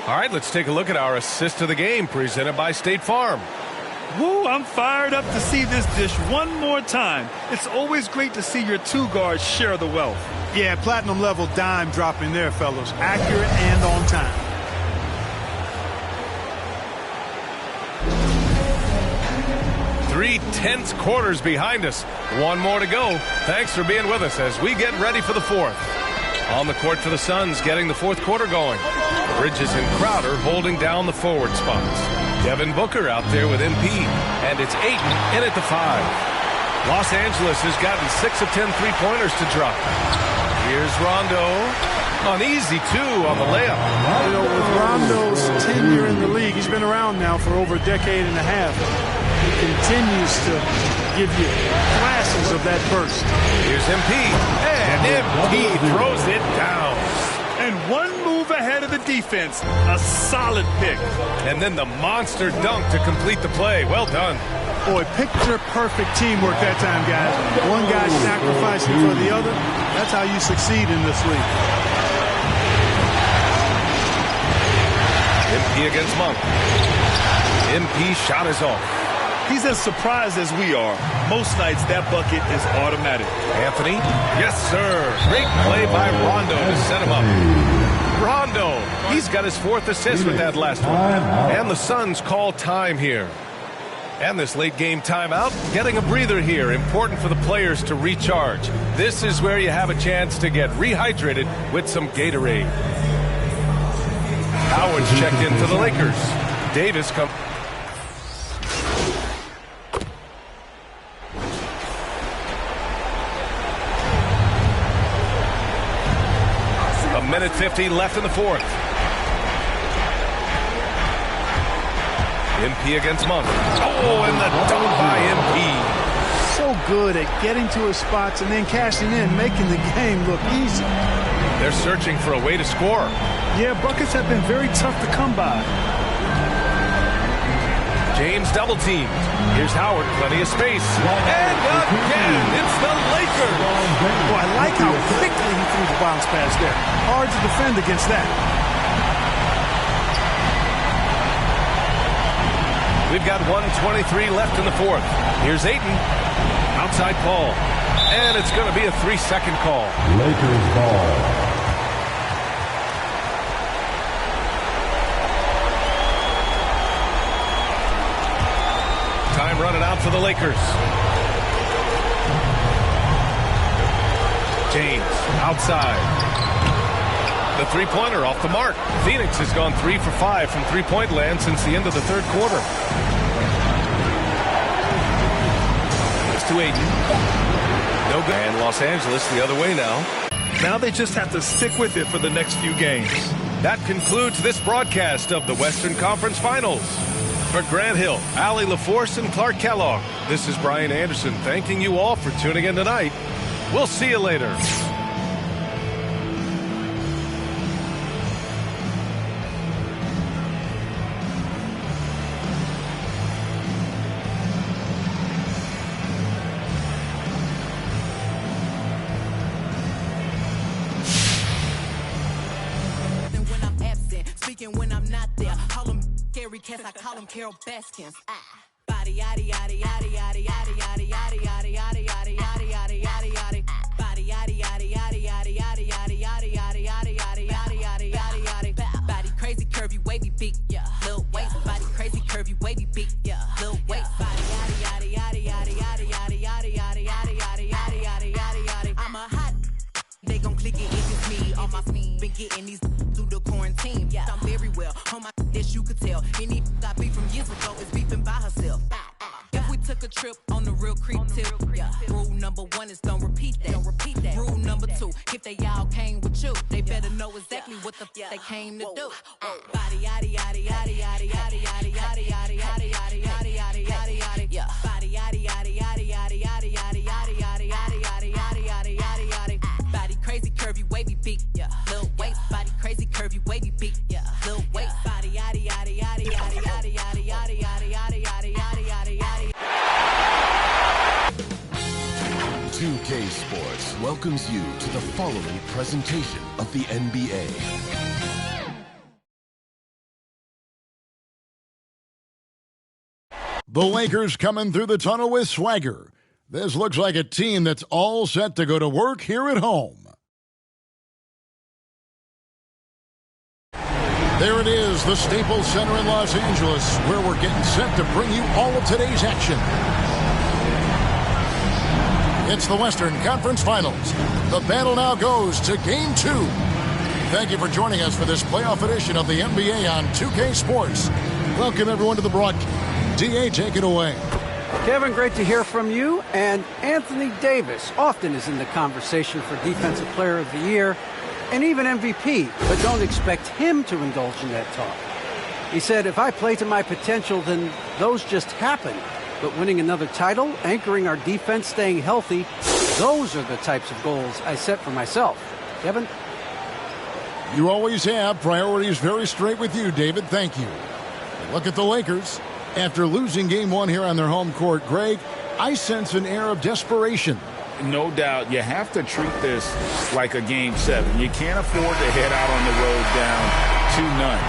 All right, let's take a look at our assist of the game presented by State Farm. Woo, I'm fired up to see this dish one more time. It's always great to see your 2 guards share the wealth. Yeah, platinum level dime dropping there, fellas. Accurate and on time. Three tense quarters behind us. 1 more to go. Thanks for being with us as we get ready for the 4th. On the court for the Suns, getting the 4th quarter going. Bridges and Crowder holding down the forward spots. Devin Booker out there with MP. And it's Ayton in at the 5. Los Angeles has gotten 6 of 10 three-pointers to drop. Here's Rondo. On easy, too, on the layup. You know, with Rondo's tenure in the league, he's been around now for over a decade and a half. He continues to give you flashes of that burst. Here's MP. And MP throws it down. And one move ahead of the defense. A solid pick. And then the monster dunk to complete the play. Well done. Boy, picture-perfect teamwork that time, guys. One guy sacrificing for the other. That's how you succeed in this league. MP against Monk. MP shot is off. He's as surprised as we are. Most nights, that bucket is automatic. Anthony? Yes, sir. Great play by Rondo to set him up. Rondo, he's got his 4th assist with that last one. And the Suns call time here. And this late game timeout, getting a breather here. Important for the players to recharge. This is where you have a chance to get rehydrated with some Gatorade. Howard's checked in for the Lakers. Davis comes. A minute 50 left in the 4th. MP against Monk. Oh, and the dunk by MP. So good at getting to his spots and then cashing in, making the game look easy. They're searching for a way to score. Yeah, buckets have been very tough to come by. James double teamed. Here's Howard, plenty of space. And again, it's the Lakers. Boy, I like how quickly he threw the bounce pass there. Hard to defend against that. We've got 1:23 left in the 4th. Here's Ayton. Outside Paul. And it's going to be a 3-second call. Lakers ball. Time running out for the Lakers. James outside. The three-pointer off the mark. Phoenix has gone 3 for 5 from three-point land since the end of the 3rd quarter. It's to Ayton. No good. And Los Angeles the other way now. Now they just have to stick with it for the next few games. That concludes this broadcast of the Western Conference Finals. For Grant Hill, Allie LaForce, and Clark Kellogg, this is Brian Anderson thanking you all for tuning in tonight. We'll see you later. I call him Carol Baskins. Body yaddy yaddy yaddy yaddy yaddy yaddy yaddy yaddy yaddy yaddy yaddy yaddy yaddy yaddy. Body yaddy yaddy yaddy yaddy yaddy yaddy yaddy yaddy yaddy yaddy yaddy yaddy yaddy yaddy. Body crazy curvy wavy big, yeah. Lil waist. Body crazy curvy wavy big, yeah. Lil waist. Body yaddy yaddy yaddy yaddy yaddy yaddy yaddy yaddy yaddy yaddy yaddy yaddy yaddy yaddy. I'm a hot. They gon' click it if it's me. All my been getting these through the quarantine. Yeah, I'm very well. On my this you could tell. Any got beef from years ago is beefing by herself. If we took a trip on the real creep tip, yeah. Rule number 1 is don't repeat that. Don't repeat that. Rule number 2, if they all came with you, they better know exactly what the they came to do. Body yaddy yaddy yaddy yaddy yaddy yaddy yaddy yaddy yaddy yaddy yaddy yaddy yaddy yaddy. Yeah. Body yaddy yaddy yaddy yaddy yaddy yaddy yaddy yaddy yaddy yaddy yaddy yaddy yaddy yaddy. Body crazy curvy wavy big, yeah. Lil waist. Body crazy curvy wavy big, yeah. Lil waist. Body yaddy yaddy yaddy yaddy yaddy yaddy yaddy yaddy yaddy yaddy yaddy yaddy yaddy. 2K Sports welcomes you to the following presentation of the NBA. The Lakers coming through the tunnel with swagger. This looks like a team that's all set to go to work here at home. There it is, the Staples Center in Los Angeles, where we're getting set to bring you all of today's action. It's the Western Conference Finals. The battle now goes to Game 2. Thank you for joining us for this playoff edition of the NBA on 2K Sports. Welcome, everyone, to the broadcast. DA, take it away. Kevin, great to hear from you. And Anthony Davis often is in the conversation for Defensive Player of the Year and even MVP, but don't expect him to indulge in that talk. He said, if I play to my potential, then those just happen. But winning another title, anchoring our defense, staying healthy, those are the types of goals I set for myself. Kevin? You always have. Priorities very straight with you, David. Thank you. Look at the Lakers. After losing game one here on their home court, Greg, I sense an air of desperation. No doubt. You have to treat this like a game 7. You can't afford to head out on the road down 2-0.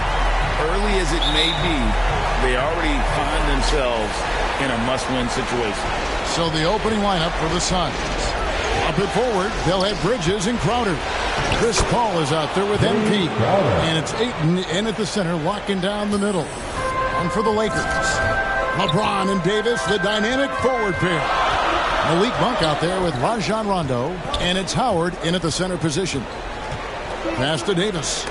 Early as it may be, they already find themselves in a must-win situation. So the opening lineup for the Suns. Up and forward, they'll have Bridges and Crowder. Chris Paul is out there with MP. And it's Ayton in at the center, locking down the middle. And for the Lakers, LeBron and Davis, the dynamic forward pair. Malik Monk out there with Rajon Rondo. And it's Howard in at the center position. Pass to Davis.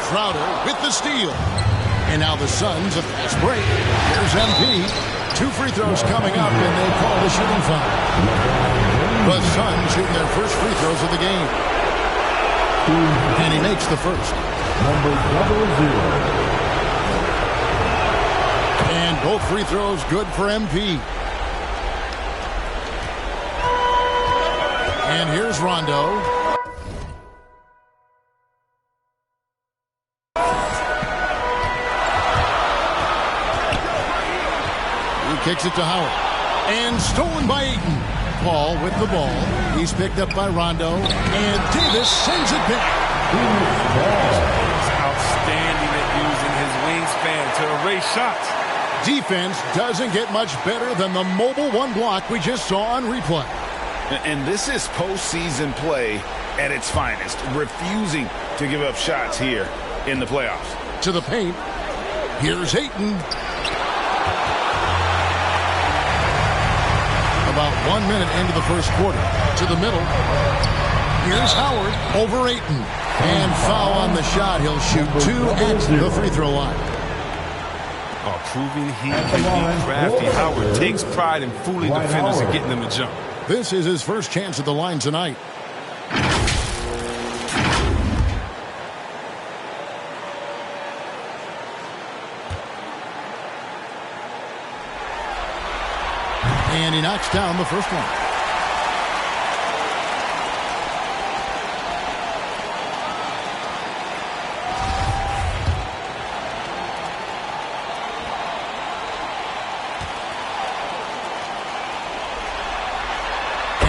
Crowder with the steal. And now the Suns, a fast break. Here's MP. 2 free throws coming up, and they call the shooting foul. The Suns shooting their first free throws of the game. And he makes the first. Number 00. And both free throws good for MP. And here's Rondo. He kicks it to Howard. And stolen by Ayton. Paul with the ball. He's picked up by Rondo. And Davis sends it back. He's outstanding at using his wingspan to erase shots. Defense doesn't get much better than the mobile one block we just saw on replay. And this is postseason play at its finest. Refusing to give up shots here in the playoffs. To the paint. Here's Ayton. About 1 minute into the first quarter. To the middle. Here's Howard over Ayton. And foul on the shot. He'll shoot 2 at the free throw line. Proving he can be crafty. Howard takes pride in fooling defenders and getting them to jump. This is his first chance at the line tonight. And he knocks down the first one.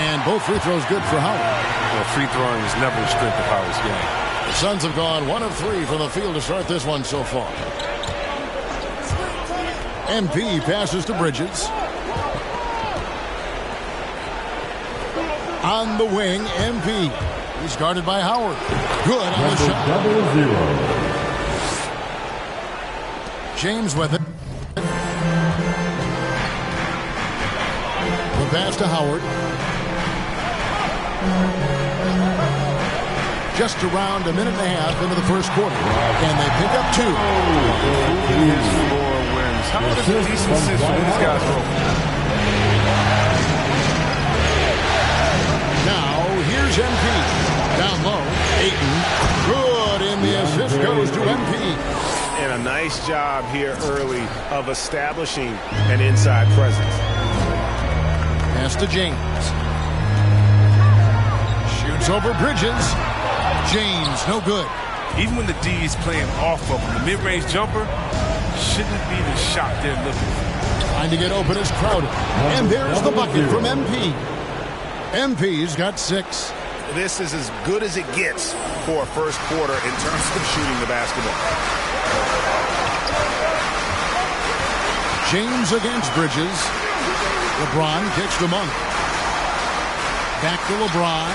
And both free throws good for Howard. Well, free throwing is never the strength of Howard's game. The Suns have gone 1 of 3 from the field to start this one so far. MP passes to Bridges. On the wing, MP. He's guarded by Howard. Good on the shot. 00. James with it. The pass to Howard. Just around a minute and a half into the first quarter. And they pick up 2. Improving his floor wins. How about a decent assist for these guys roll? Now, here's MP. Down low, Ayton. Good, and the assist goes to MP. And a nice job here early of establishing an inside presence. Pass to James. Shoots over Bridges. James, no good. Even when the D is playing off of him, the mid-range jumper shouldn't be the shot they're looking for. Trying to get open is Crowder. And there's the bucket from MP. MP's got 6. This is as good as it gets for a first quarter in terms of shooting the basketball. James against Bridges. LeBron kicks to Monk. Back to LeBron.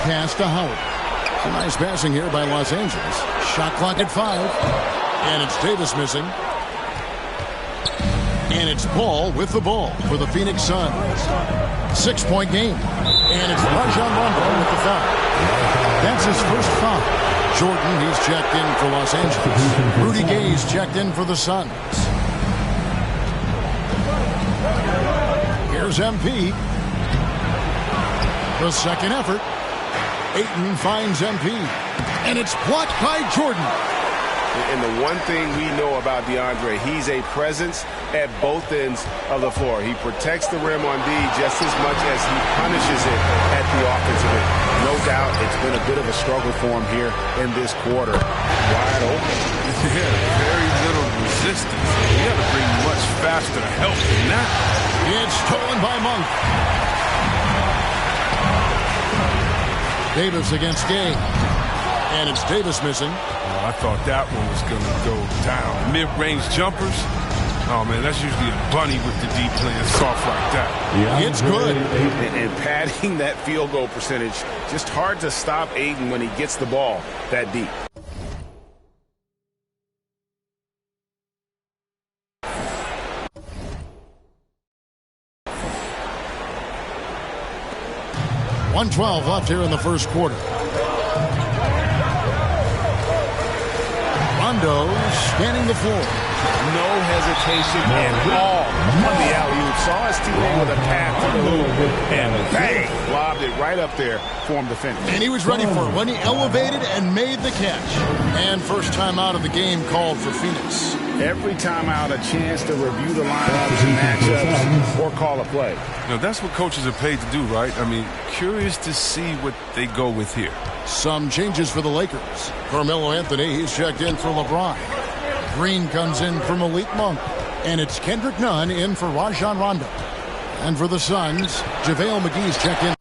Pass to Howard. Some nice passing here by Los Angeles. Shot clock at 5. And it's Davis missing. And it's Paul with the ball for the Phoenix Suns. 6-point game. And it's Rajon Rondo with the foul. That's his first foul. Jordan, he's checked in for Los Angeles. Rudy Gay's checked in for the Suns. Here's MP. The second effort. Ayton finds MP. And it's blocked by Jordan. And the one thing we know about DeAndre, he's a presence at both ends of the floor. He protects the rim on D just as much as he punishes it at the offensive end. No doubt it's been a bit of a struggle for him here in this quarter. Wide open. Yeah, very little resistance. You got to bring much faster help than that. It's stolen by Monk. Davis against Gay. And it's Davis missing. Oh, I thought that one was going to go down. Mid-range jumpers. Oh, man, that's usually a bunny with the D playing soft like that. Yeah, it's good. And padding that field goal percentage, just hard to stop Ayton when he gets the ball that deep. .112 left here in the first quarter. Rondo scanning the floor. No hesitation at all on the alley-oop. Saw his teammate with a path to the hoop, and bang, lobbed it right up there for him to finish. And he was ready for it when he elevated and made the catch. And first time out of the game called for Phoenix. Every time out, a chance to review the lineups and matchups or call a play. Now, that's what coaches are paid to do, right? I mean, curious to see what they go with here. Some changes for the Lakers. Carmelo Anthony, he's checked in for LeBron. Green comes in for Malik Monk. And it's Kendrick Nunn in for Rajon Rondo. And for the Suns, JaVale McGee's checked in.